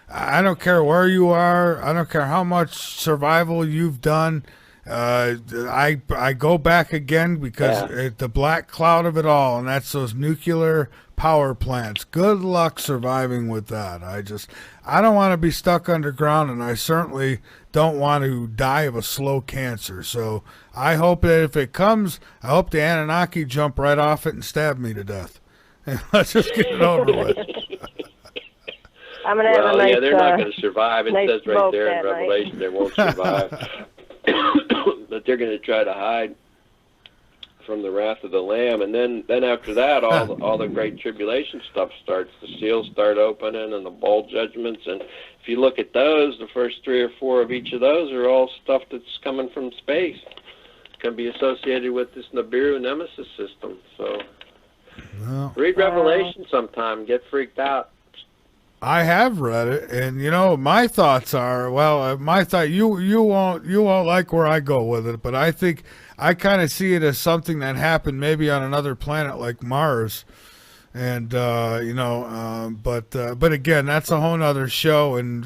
I don't care where you are, I don't care how much survival you've done, I go back again because the black cloud of it all, and that's those nuclear power plants. Good luck surviving with that. I don't want to be stuck underground, and I certainly don't want to die of a slow cancer. So I hope that if it comes, I hope the Anunnaki jump right off it and stab me to death. And let's just get it over with. I'm gonna have a nice, they're not going to survive. It nice says right there in night. Revelation they won't survive. But they're going to try to hide from the wrath of the Lamb, and then after that, all the great tribulation stuff starts. The seals start opening, and the bowl judgments. And if you look at those, the first 3 or 4 of each of those are all stuff that's coming from space. It's going to be associated with this Nibiru Nemesis system. So read Revelation sometime. Get freaked out. I have read it, and my thoughts are, you won't like where I go with it, but I think I kind of see it as something that happened maybe on another planet like Mars, and but again, that's a whole other show. And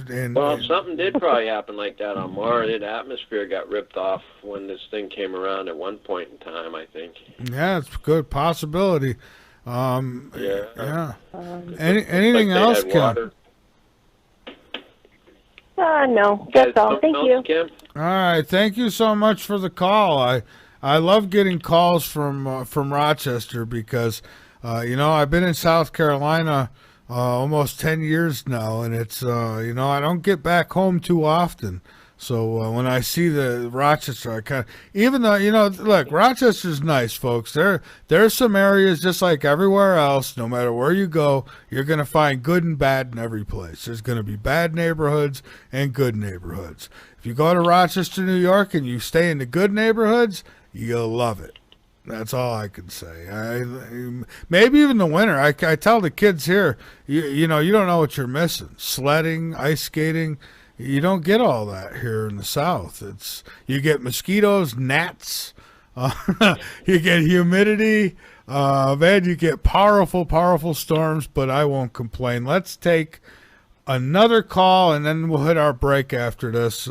something did probably happen like that on Mars. The atmosphere got ripped off when this thing came around at one point in time, I think. Yeah, it's a good possibility. Anything like else, Kim? No, that's all. Thank you. Kim? All right, thank you so much for the call. I love getting calls from Rochester because I've been in South Carolina almost 10 years now, and it's I don't get back home too often. So when I see the Rochester, I kind of, even though, look, Rochester's nice, folks. There's some areas just like everywhere else. No matter where you go, you're going to find good and bad in every place. There's going to be bad neighborhoods and good neighborhoods. If you go to Rochester, New York, and you stay in the good neighborhoods, you'll love it. That's all I can say. Maybe even the winter. I tell the kids here, you don't know what you're missing. Sledding, ice skating. You don't get all that here in the South. You get mosquitoes, gnats, you get humidity, you get powerful storms, but I won't complain. Let's take another call, and then we'll hit our break after this.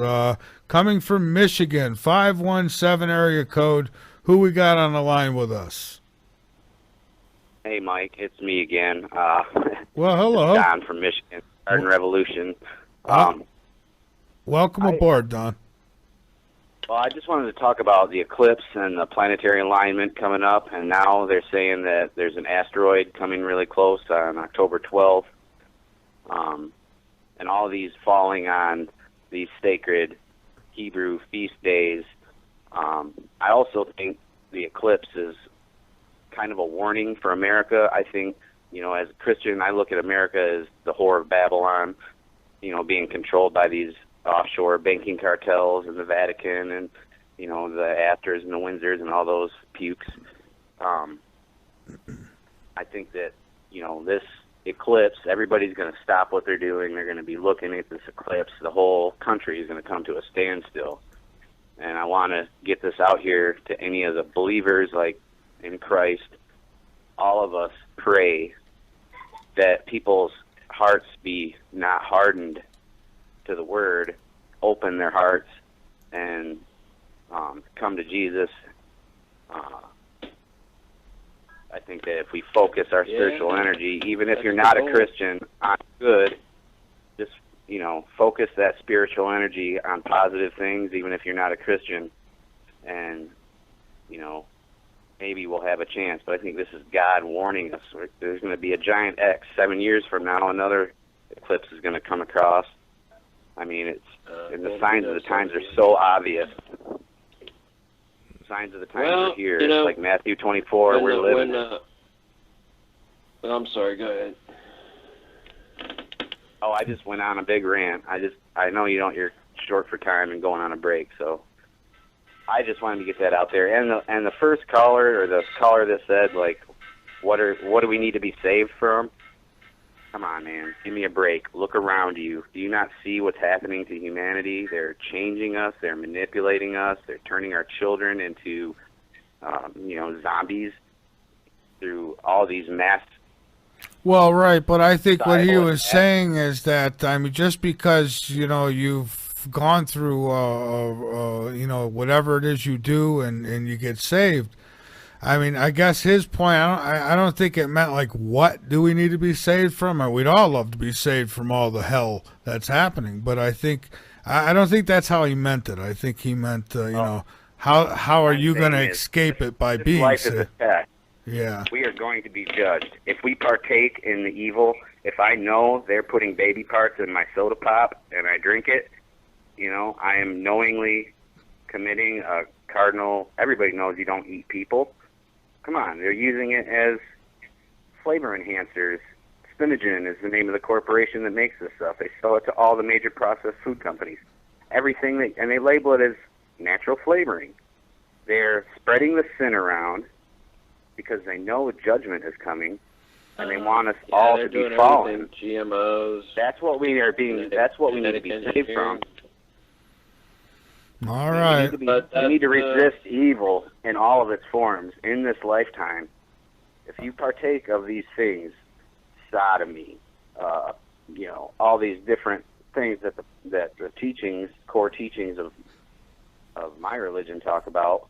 Coming from Michigan, 517 area code. Who we got on the line with us? Hey, Mike, it's me again. Well, hello. Don from Michigan, Garden Revolution. Welcome aboard, Don. Well, I just wanted to talk about the eclipse and the planetary alignment coming up, and now they're saying that there's an asteroid coming really close on October 12th, and all these falling on these sacred Hebrew feast days. I also think the eclipse is kind of a warning for America. I think, as a Christian, I look at America as the whore of Babylon, being controlled by these offshore banking cartels and the Vatican and, the Astors and the Windsors and all those pukes. I think that, this eclipse, everybody's going to stop what they're doing. They're going to be looking at this eclipse. The whole country is going to come to a standstill. And I want to get this out here to any of the believers, like in Christ. All of us pray that people's hearts be not hardened to the Word, open their hearts, and come to Jesus. I think that if we focus our spiritual energy, even if you're not a Christian, on good, just, focus that spiritual energy on positive things, even if you're not a Christian, and, maybe we'll have a chance. But I think this is God warning us. There's going to be a giant X. 7 years from now, another eclipse is going to come across. I mean, and the signs of the times are so obvious. Signs of the times are here. It's like Matthew 24. We're living. I'm sorry. Go ahead. Oh, I just went on a big rant. I know you're short for time and going on a break, so I just wanted to get that out there. And the first caller, or the caller that said, like, what do we need to be saved from? Come on, man. Give me a break. Look around you. Do you not see what's happening to humanity? They're changing us. They're manipulating us. They're turning our children into, zombies through all these mass. Well, right, but I think what he was saying is that, just because, you've gone through, whatever it is you do and you get saved, I guess his point, I don't think it meant, like, what do we need to be saved from? We'd all love to be saved from all the hell that's happening, but I don't think that's how he meant it. I think he meant, how are you going to escape it by being saved? Life is a test. Yeah. We are going to be judged. If we partake in the evil, if I know they're putting baby parts in my soda pop and I drink it, I am knowingly committing a cardinal. Everybody knows you don't eat people. Come on, they're using it as flavor enhancers. Spinagen is the name of the corporation that makes this stuff. They sell it to all the major processed food companies. And they label it as natural flavoring. They're spreading the sin around because they know judgment is coming, and they want us all to be fallen. GMOs. That's what we are being. That's what we need to be saved from. All right. We need to resist evil in all of its forms in this lifetime. If you partake of these things, sodomy, all these different things that the teachings, core teachings of my religion talk about,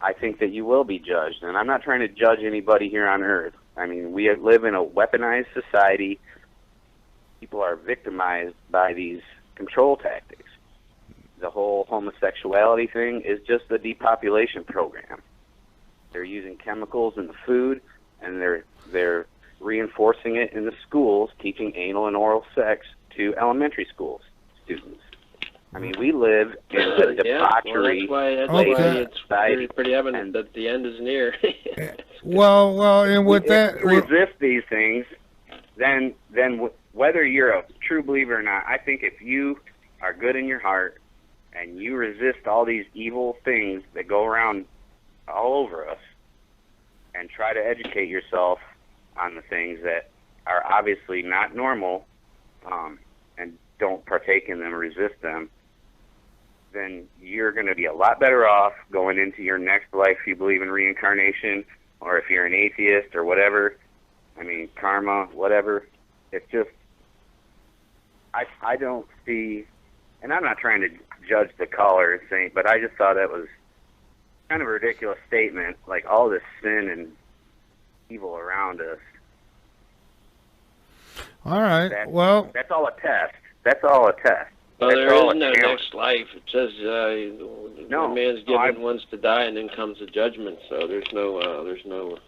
I think that you will be judged. And I'm not trying to judge anybody here on earth. We live in a weaponized society. People are victimized by these control tactics. The whole homosexuality thing is just a depopulation program. They're using chemicals in the food, and they're reinforcing it in the schools, teaching anal and oral sex to elementary school students. We live in a debauchery. That's why it's pretty evident that the end is near. well, and with that, if you resist these things, then whether you're a true believer or not, I think if you are good in your heart and you resist all these evil things that go around all over us, and try to educate yourself on the things that are obviously not normal, and don't partake in them or resist them, then you're going to be a lot better off going into your next life if you believe in reincarnation, or if you're an atheist or whatever. Karma, whatever. It's just, I don't see, and I'm not trying to judge the caller, but I just thought that was kind of a ridiculous statement, like all this sin and evil around us. All right. That's all a test. That's all a test. Well, there is no next life. It says no man's given once to die, and then comes the judgment. So there's no.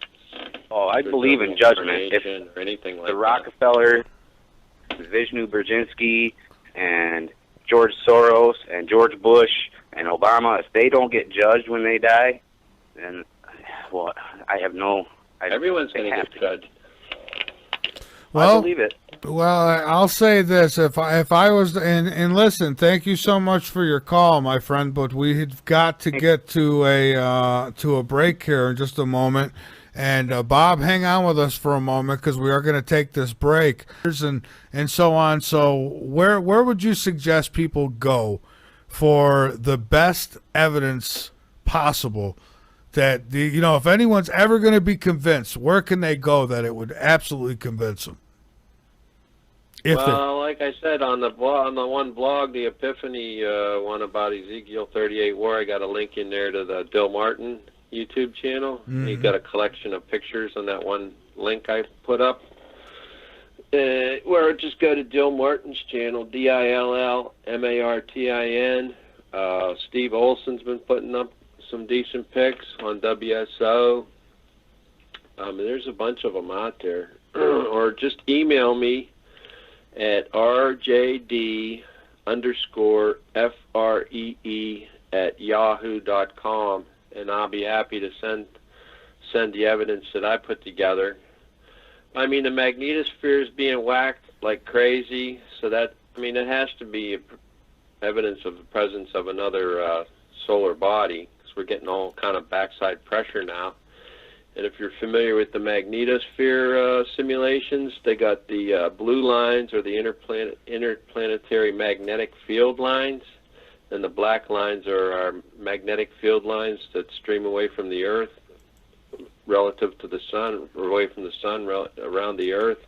Oh, I believe in judgment. Or anything like the Rockefeller, Vishnu Brzezinski, and George Soros and George Bush and Obama, if they don't get judged when they die, then, I have no. Everyone's going to get judged. Well, I believe it. Well, I'll say this: if I was and listen, thank you so much for your call, my friend. But we've got to get to a break here in just a moment. And Bob, hang on with us for a moment because we are going to take this break and so on. So where would you suggest people go for the best evidence possible? That if anyone's ever going to be convinced, where can they go that it would absolutely convince them? Well, like I said on the one blog, the Epiphany one about Ezekiel 38 war, I got a link in there to the Dill Martin YouTube channel. Mm-hmm. He got a collection of pictures on that one link I put up. Or just go to Dill Martin's channel, DILLMARTIN. Steve Olson's been putting up some decent pics on WSO. There's a bunch of them out there. Or just email me at rjd_free@yahoo.com, and I'll be happy to send the evidence that I put together. I mean, the magnetosphere is being whacked like crazy, so that, it has to be evidence of the presence of another solar body, because we're getting all kind of backside pressure now. And if you're familiar with the magnetosphere simulations, they got the blue lines, or the interplanetary magnetic field lines, and the black lines are our magnetic field lines that stream away from the Earth relative to the sun, or away from the sun around the Earth.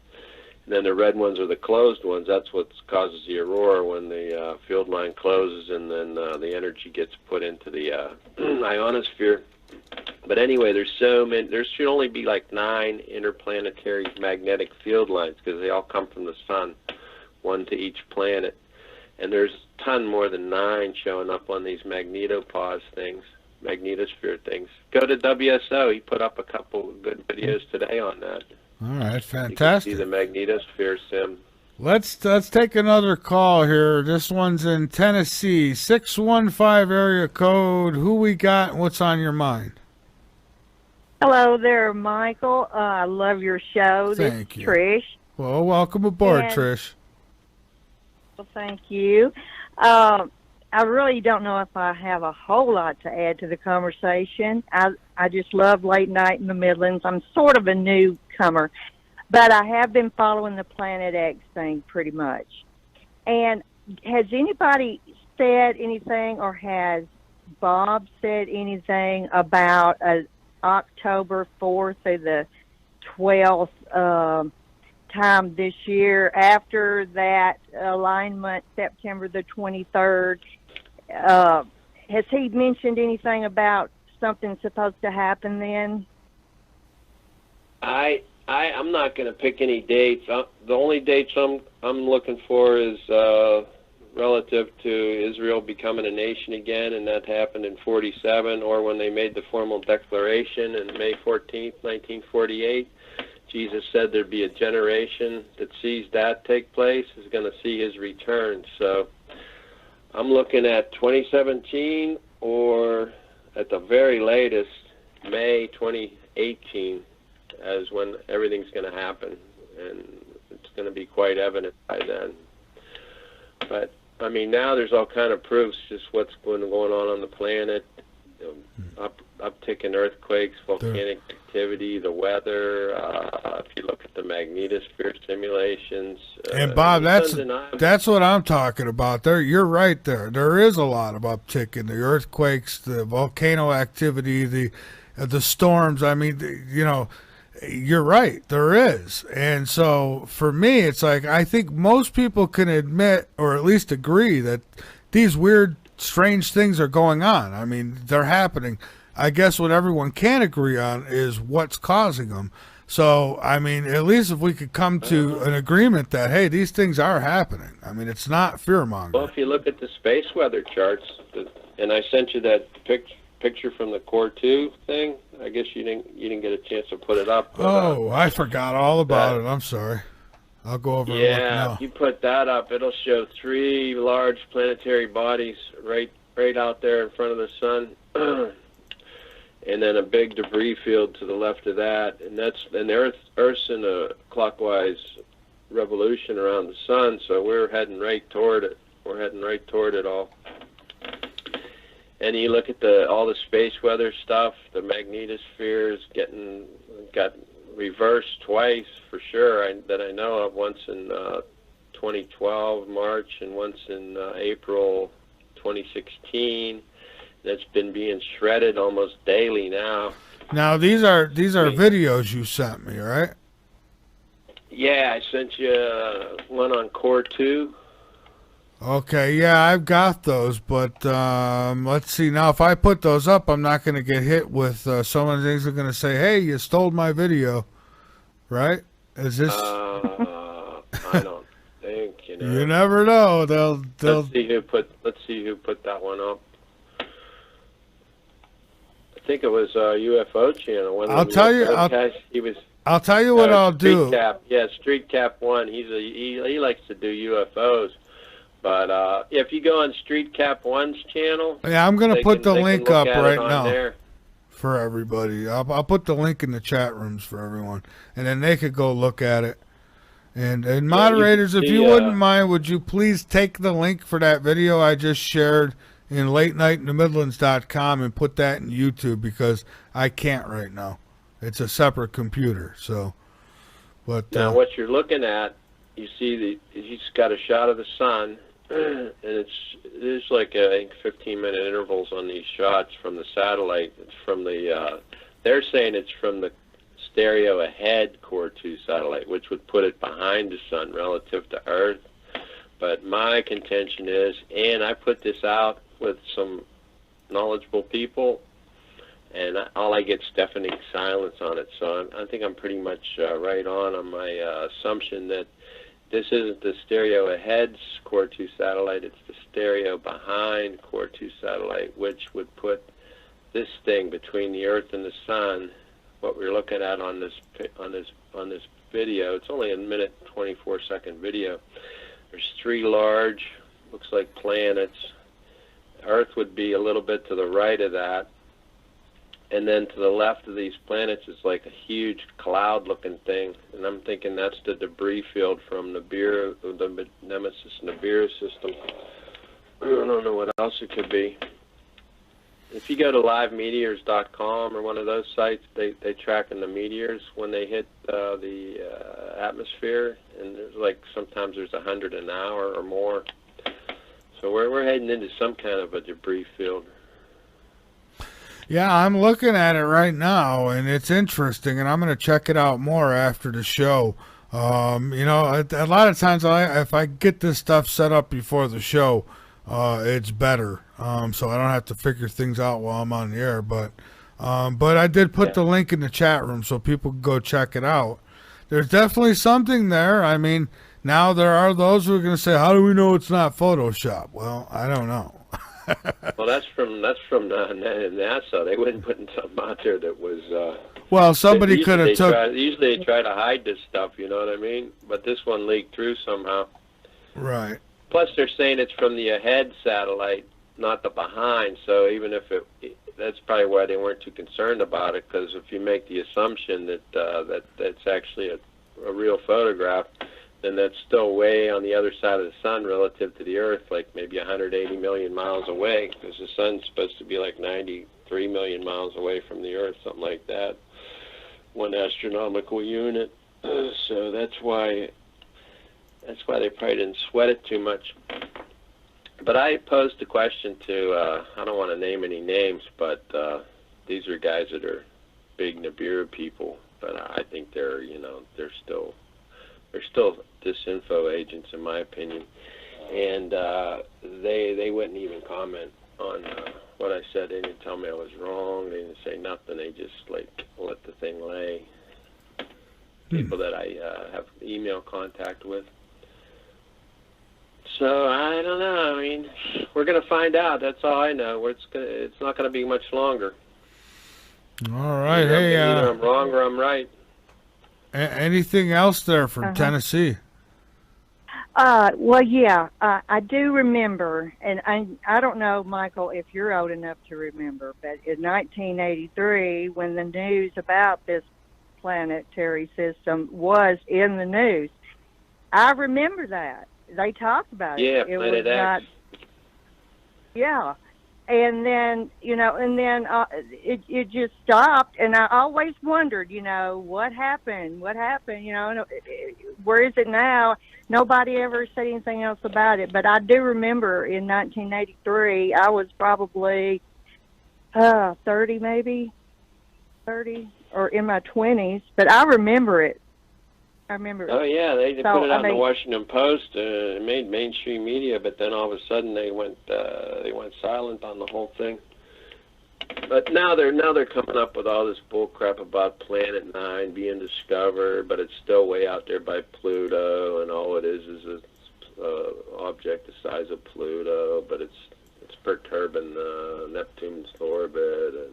And then the red ones are the closed ones. That's what causes the aurora, when the field line closes and then the energy gets put into the ionosphere. But anyway, there's so many. There should only be like 9 interplanetary magnetic field lines, because they all come from the sun, one to each planet. And there's a ton more than 9 showing up on these magnetosphere things. Go to WSO. He put up a couple of good videos today on that. All right, fantastic. You can see the magnetosphere sim. Let's take another call here. This one's in Tennessee, 615 area code. Who we got and what's on your mind? Hello there, Michael. I love your show. Thank you. Trish. Well, welcome aboard, Trish. Well, thank you. I really don't know if I have a whole lot to add to the conversation. I just love late night in the Midlands. I'm sort of a newcomer, but I have been following the Planet X thing pretty much. And has anybody said anything, or has Bob said anything about October 4th through the 12th time this year, after that alignment, September the 23rd? Has he mentioned anything about something supposed to happen then? I'm not going to pick any dates. The only dates I'm looking for is relative to Israel becoming a nation again, and that happened in 47, or when they made the formal declaration in May 14th, 1948. Jesus said there'd be a generation that sees that take place is going to see his return. So I'm looking at 2017, or at the very latest, May 2018, as when everything's going to happen, and it's going to be quite evident by then. But now there's all kind of proofs just what's going on the planet. Uptick in earthquakes, volcanic activity, the weather. If you look at the magnetosphere simulations, and Bob, that's what I'm talking about. There, you're right. There is a lot of uptick in the earthquakes, the volcano activity, the storms. You're right. There is. And so for me, it's like, I think most people can admit, or at least agree, that these weird, strange things are going on. They're happening. I guess what everyone can agree on is what's causing them. So, at least if we could come to an agreement that, hey, these things are happening. It's not fear-mongering. Well, if you look at the space weather charts, and I sent you that picture from the Core 2 thing, I guess you didn't get a chance to put it up. But, I forgot all about it. I'm sorry. I'll go over and look now. If you put that up, it'll show 3 large planetary bodies right out there in front of the sun. And then a big debris field to the left of that, and the Earth's in a clockwise revolution around the sun, so we're heading right toward it. We're heading right toward it all. And you look at all the space weather stuff, the magnetosphere got reversed twice for sure that I know of, once in 2012 March and once in April 2016. That's been being shredded almost daily now. Now these are videos you sent me, right? Yeah, I sent you one on Core 2. Okay, yeah, I've got those, but let's see. Now, if I put those up, I'm not going to get hit with some of the things. Are going to say, "Hey, you stole my video," right? Is this? I don't think. You never know. They'll. Let's see who put that one up. I think it was UFO channel. I'll tell you. I'll tell you what I'll do. Street Cap 1. He likes to do UFOs. But if you go on Street Cap 1's channel, yeah, I'm gonna put the link up right now there for everybody. I'll put the link in the chat rooms for everyone, and then they could go look at it. And moderators, if you wouldn't mind, would you please take the link for that video I just shared in latenightinthe-midlands.com and put that in YouTube, because I can't right now. It's a separate computer, so. But now what you're looking at, you see he's got a shot of the sun. And it's like I think 15-minute intervals on these shots from the satellite. It's from the they're saying it's from the stereo ahead Core 2 satellite, which would put it behind the sun relative to Earth. But my contention is, and I put this out with some knowledgeable people, and all I get is deafening silence on it. So I think I'm pretty much right on my assumption that this isn't the stereo ahead Core 2 satellite, it's the stereo behind Core 2 satellite, which would put this thing between the Earth and the sun. What we're looking at on this video, it's only a minute 24-second video. There's 3 large, looks like planets. Earth would be a little bit to the right of that. And then to the left of these planets is like a huge cloud-looking thing, and I'm thinking that's the debris field from Nibiru, the Nemesis Nibiru system. I don't know what else it could be. If you go to livemeteors.com or one of those sites, they tracking the meteors when they hit the atmosphere, and there's like sometimes there's 100 an hour or more. So we're heading into some kind of a debris field. Yeah, I'm looking at it right now, and it's interesting, and I'm going to check it out more after the show. You know, a lot of times if I get this stuff set up before the show, it's better, so I don't have to figure things out while I'm on the air. But I did put the link in the chat room so people can go check it out. There's definitely something there. I mean, now there are those who are going to say, how do we know it's not Photoshop? Well, I don't know. Well, that's from NASA. They wouldn't put something out there that was. Well, somebody could have took. Usually they try to hide this stuff. You know what I mean? But this one leaked through somehow. Right. Plus, they're saying it's from the ahead satellite, not the behind. So even if that's probably why they weren't too concerned about it. Because if you make the assumption that that's actually a real photograph, then that's still way on the other side of the sun relative to the Earth, like maybe 180 million miles away, because the sun's supposed to be like 93 million miles away from the Earth, something like that, 1 astronomical unit. So that's why they probably didn't sweat it too much. But I posed the question to, I don't want to name any names, but these are guys that are big Nibiru people, but I think they're still disinfo agents, in my opinion, and they wouldn't even comment on what I said. They didn't tell me I was wrong. They didn't say nothing. They just like let the thing lay. People that I have email contact with. So I don't know. I mean, we're gonna find out. That's all I know. It's not gonna be much longer. All right. Hey, either I'm wrong or I'm right. Anything else there from Tennessee? Well, yeah, I do remember, and I don't know, Michael, if you're old enough to remember, but in 1983, when the news about this planetary system was in the news, I remember that. They talked about Yeah, it. It Planet was X. not. Yeah. And then, it just stopped, and I always wondered, what happened? What happened? Where is it now? Nobody ever said anything else about it. But I do remember in 1983, I was probably 30 maybe, 30, or in my 20s. But I remember it. Oh yeah, they put it out in the Washington Post. It made mainstream media, but then all of a sudden they went silent on the whole thing. But now they're coming up with all this bull crap about Planet 9 being discovered, but it's still way out there by Pluto, and all it is a object the size of Pluto, but it's perturbing Neptune's orbit. And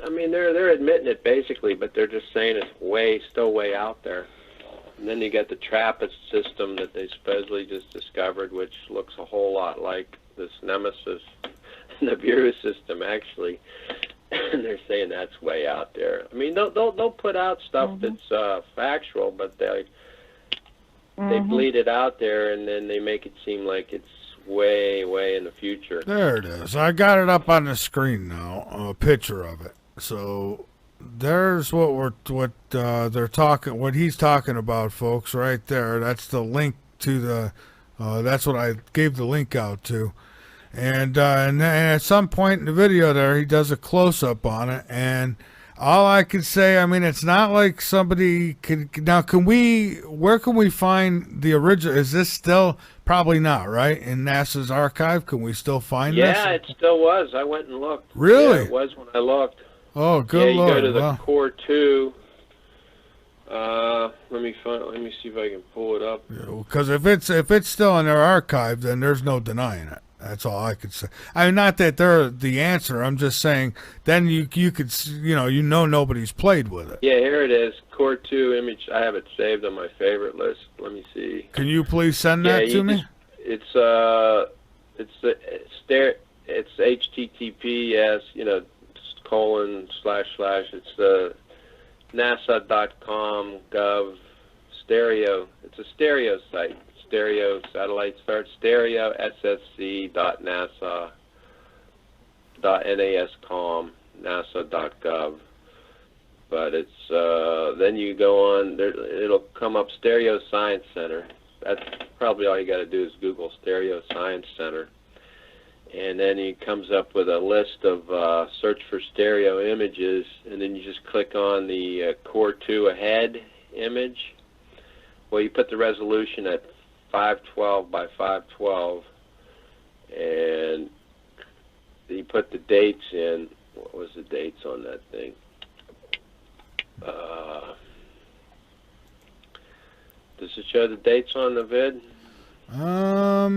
I mean, they're admitting it basically, but they're just saying it's still way out there. And then you got the TRAPPIST system that they supposedly just discovered, which looks a whole lot like this Nemesis Nibiru system, actually. And they're saying that's way out there. I mean, they'll put out stuff that's factual, but they bleed it out there, and then they make it seem like it's way in the future. There it is. I got it up on the screen now, a picture of it. So there's what they're talking, what he's talking about, folks, right there. That's the link to the. That's what I gave the link out to, and at some point in the video there, he does a close up on it, and all I can say, I mean, it's not like somebody can. Now, where can we find the original? Is this still, probably not, right? In NASA's archive, can we still find this? Yeah, it still was. I went and looked. Really? Yeah, it was when I looked. Oh, good Lord. Yeah, you go to the Core 2. Let me see if I can pull it up. Because if it's still in their archive, then there's no denying it. That's all I could say. I mean, not that they're the answer. I'm just saying. Then you could nobody's played with it. Yeah, here it is. Core 2 image. I have it saved on my favorite list. Let me see. Can you please send that to me? It's HTTPS. :// It's the NASA.com gov stereo. It's a stereo site. Stereo satellite start stereo ssc.nasa.nas.com nasa.gov. But it's then you go on there, it'll come up Stereo Science Center. That's probably all you got to do is Google Stereo Science Center, and then it comes up with a list of search for stereo images, and then you just click on the Core 2 ahead image. Well, you put the resolution at 512 by 512, and you put the dates in. What was the dates on that thing? Does it show the dates on the vid? I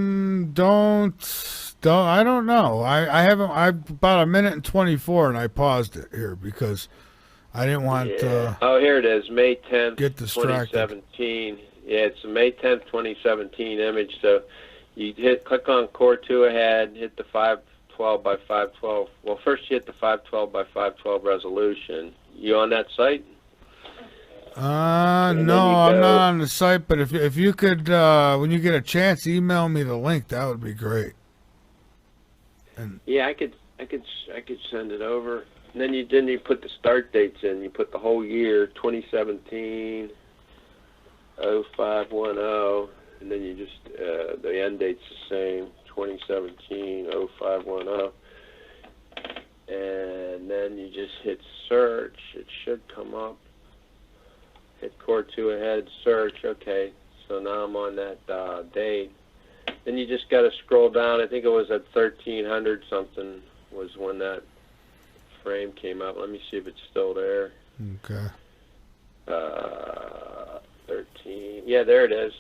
don't know. I haven't. About 1:24, and I paused it here because I didn't want. Oh, here it is. May 10th, get distracted. 2017. Yeah, it's a May 10th, 2017 image. So you click on Core 2 ahead, hit the 512 by 512. Well, first you hit the 512 by 512 resolution. You on that site? No, I'm not on the site. But if you could, when you get a chance, email me the link. That would be great. And yeah, I could send it over. And then you put the start dates in. You put the whole year, 2017. 0510, and then you just the end date's the same, 2017 0510, and then you just hit search. It should come up. Hit Core 2 ahead, search. Okay, so now I'm on that date. Then you just got to scroll down. I think it was at 1300 something was when that frame came up. Let me see if it's still there. Okay. 13. Yeah, there it is.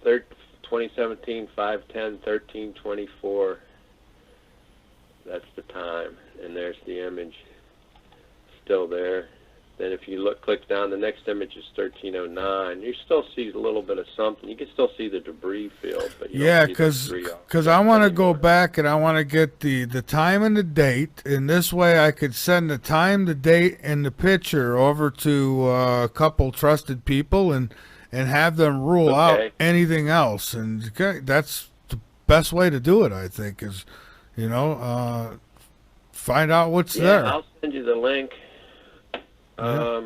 2017 510 1324. That's the time, and there's the image. Still there. Then if you click down, the next image is 1309. You still see a little bit of something. You can still see the debris field, but you don't see the debris because I want to go back and I want to get the time and the date. In this way, I could send the time, the date, and the picture over to a couple trusted people, and and have them rule out anything else. And that's the best way to do it, I think, is, find out what's there. I'll send you the link. Let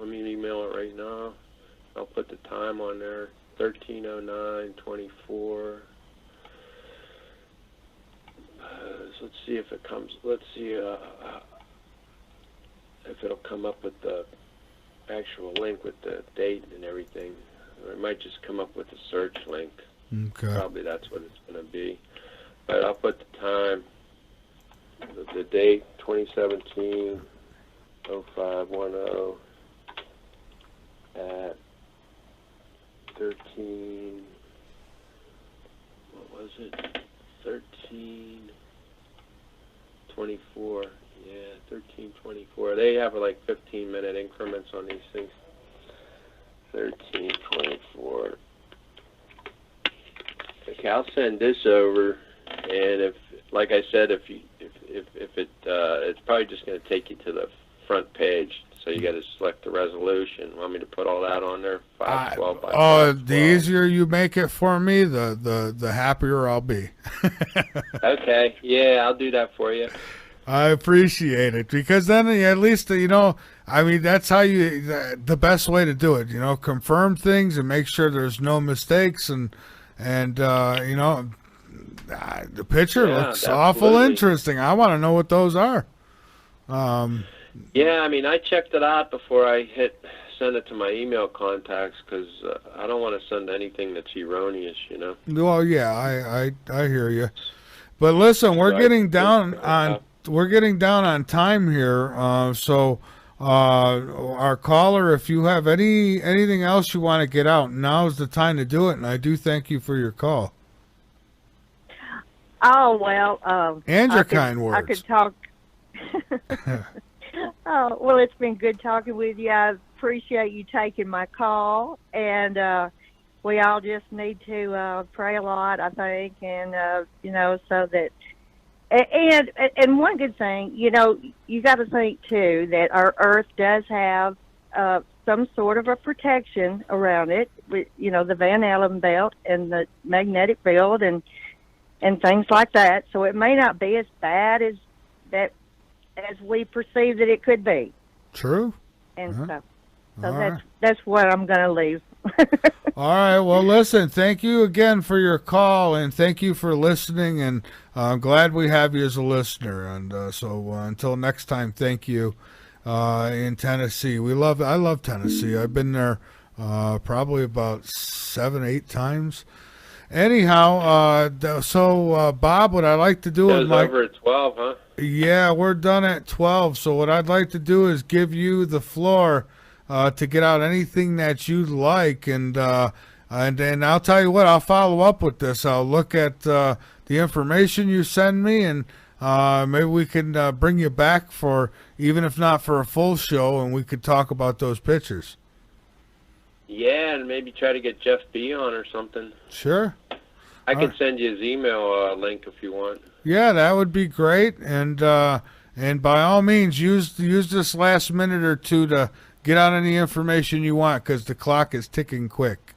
me email it right now. I'll put the time on there, 13:09:24. So let's see if it comes. Let's see if it'll come up with the actual link with the date and everything. Or it might just come up with a search link. Okay. Probably that's what it's going to be. But I'll put the time, the date, 2017-0510 at 13. What was it? 13:24. Yeah, 13:24. They have like 15-minute increments on these things. 13:24. Okay, I'll send this over, and if, like I said, if it's probably just going to take you to the front page. So you got to select the resolution. Want me to put all that on there? 512 by 512. The easier you make it for me, the happier I'll be. Okay, yeah, I'll do that for you. I appreciate it, because then at least, that's how the best way to do it, confirm things and make sure there's no mistakes, and the picture looks awful interesting. I want to know what those are. Yeah, I checked it out before I send it to my email contacts, because I don't want to send anything that's erroneous, Well, yeah, I hear you. But listen, we're getting down on time here. So our caller, if you have anything else you want to get out, now's the time to do it. And I do thank you for your call. Oh, well. And your kind words. I could talk. Oh, well, it's been good talking with you. I appreciate you taking my call, and we all just need to pray a lot, I think, and so that. And one good thing, you got to think too that our Earth does have some sort of a protection around it, with, the Van Allen belt and the magnetic field and things like that. So it may not be as bad as we perceive that it could be. True. And so that's what I'm going to leave. All right. Well, listen, thank you again for your call, and thank you for listening, and I'm glad we have you as a listener. And so until next time, thank you in Tennessee. I love Tennessee. I've been there probably about 7-8 times. Anyhow, Bob, what I'd like to do is over at 12, huh? Yeah, we're done at 12. So what I'd like to do is give you the floor to get out anything that you'd like, and then I'll tell you what, I'll follow up with this. I'll look at the information you send me, and maybe we can bring you back for, even if not for a full show, and we could talk about those pictures. Yeah, and maybe try to get Jeff B on or something. Sure. I can send you his email link if you want. Yeah, that would be great, and by all means, use this last minute or two to get out any information you want, because the clock is ticking quick.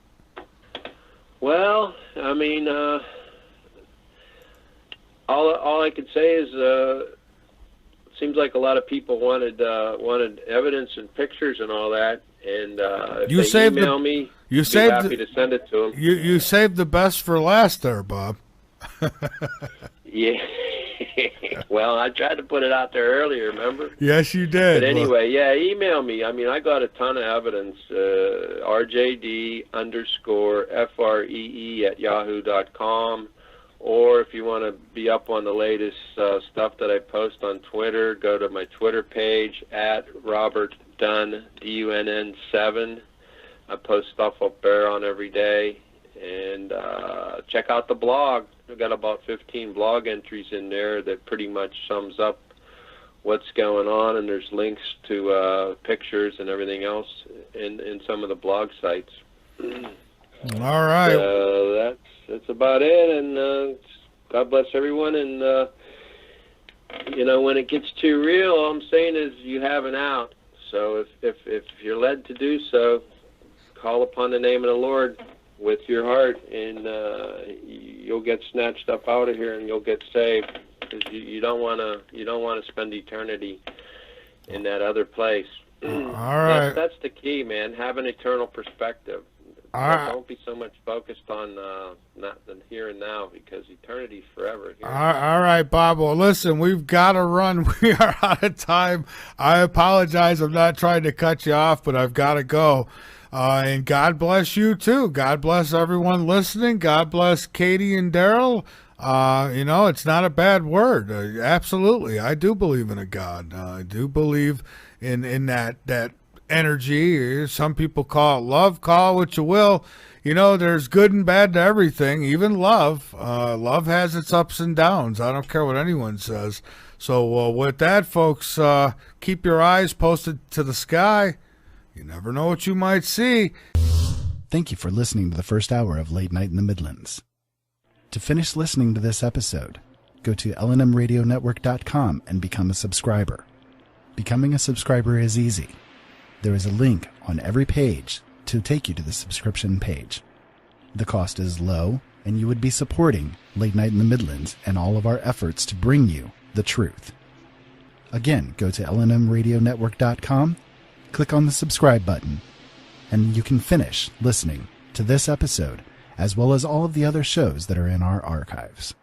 Well, all I could say is it seems like a lot of people wanted evidence and pictures and all that, and if they email me, I'd be happy to send it to them. You saved the best for last there, Bob. Yeah. Well, I tried to put it out there earlier, remember? Yes, you did. But anyway, yeah, email me. I got a ton of evidence. RJD_FREE@yahoo.com. Or if you want to be up on the latest stuff that I post on Twitter, go to my Twitter page at Robert Dunn, DUNN7. I post stuff up there on every day. And check out the blog. I've got about 15 blog entries in there that pretty much sums up what's going on, and there's links to pictures and everything else in some of the blog sites. All right. That's about it, and God bless everyone. And when it gets too real, all I'm saying is you have an out. So if you're led to do so, call upon the name of the Lord with your heart, and you'll get snatched up out of here, and you'll get saved. Because you don't want to spend eternity in that other place. All right. That's the key, man. Have an eternal perspective. Don't be so much focused on not the here and now, because eternity's forever. All right, Bob. Well, listen, we've got to run. We are out of time. I apologize. I'm not trying to cut you off, but I've got to go. And God bless you, too. God bless everyone listening. God bless Katie and Daryl. It's not a bad word. Absolutely. I do believe in a God. I do believe in that energy. Some people call it love. Call it what you will. There's good and bad to everything, even love. Love has its ups and downs. I don't care what anyone says. So with that, folks, keep your eyes posted to the sky. You never know what you might see. Thank you for listening to the first hour of Late Night in the Midlands. To finish listening to this episode, go to lnmradionetwork.com and become a subscriber. Becoming a subscriber is easy. There is a link on every page to take you to the subscription page. The cost is low, and you would be supporting Late Night in the Midlands and all of our efforts to bring you the truth. Again, go to lnmradionetwork.com, click on the subscribe button, and you can finish listening to this episode as well as all of the other shows that are in our archives.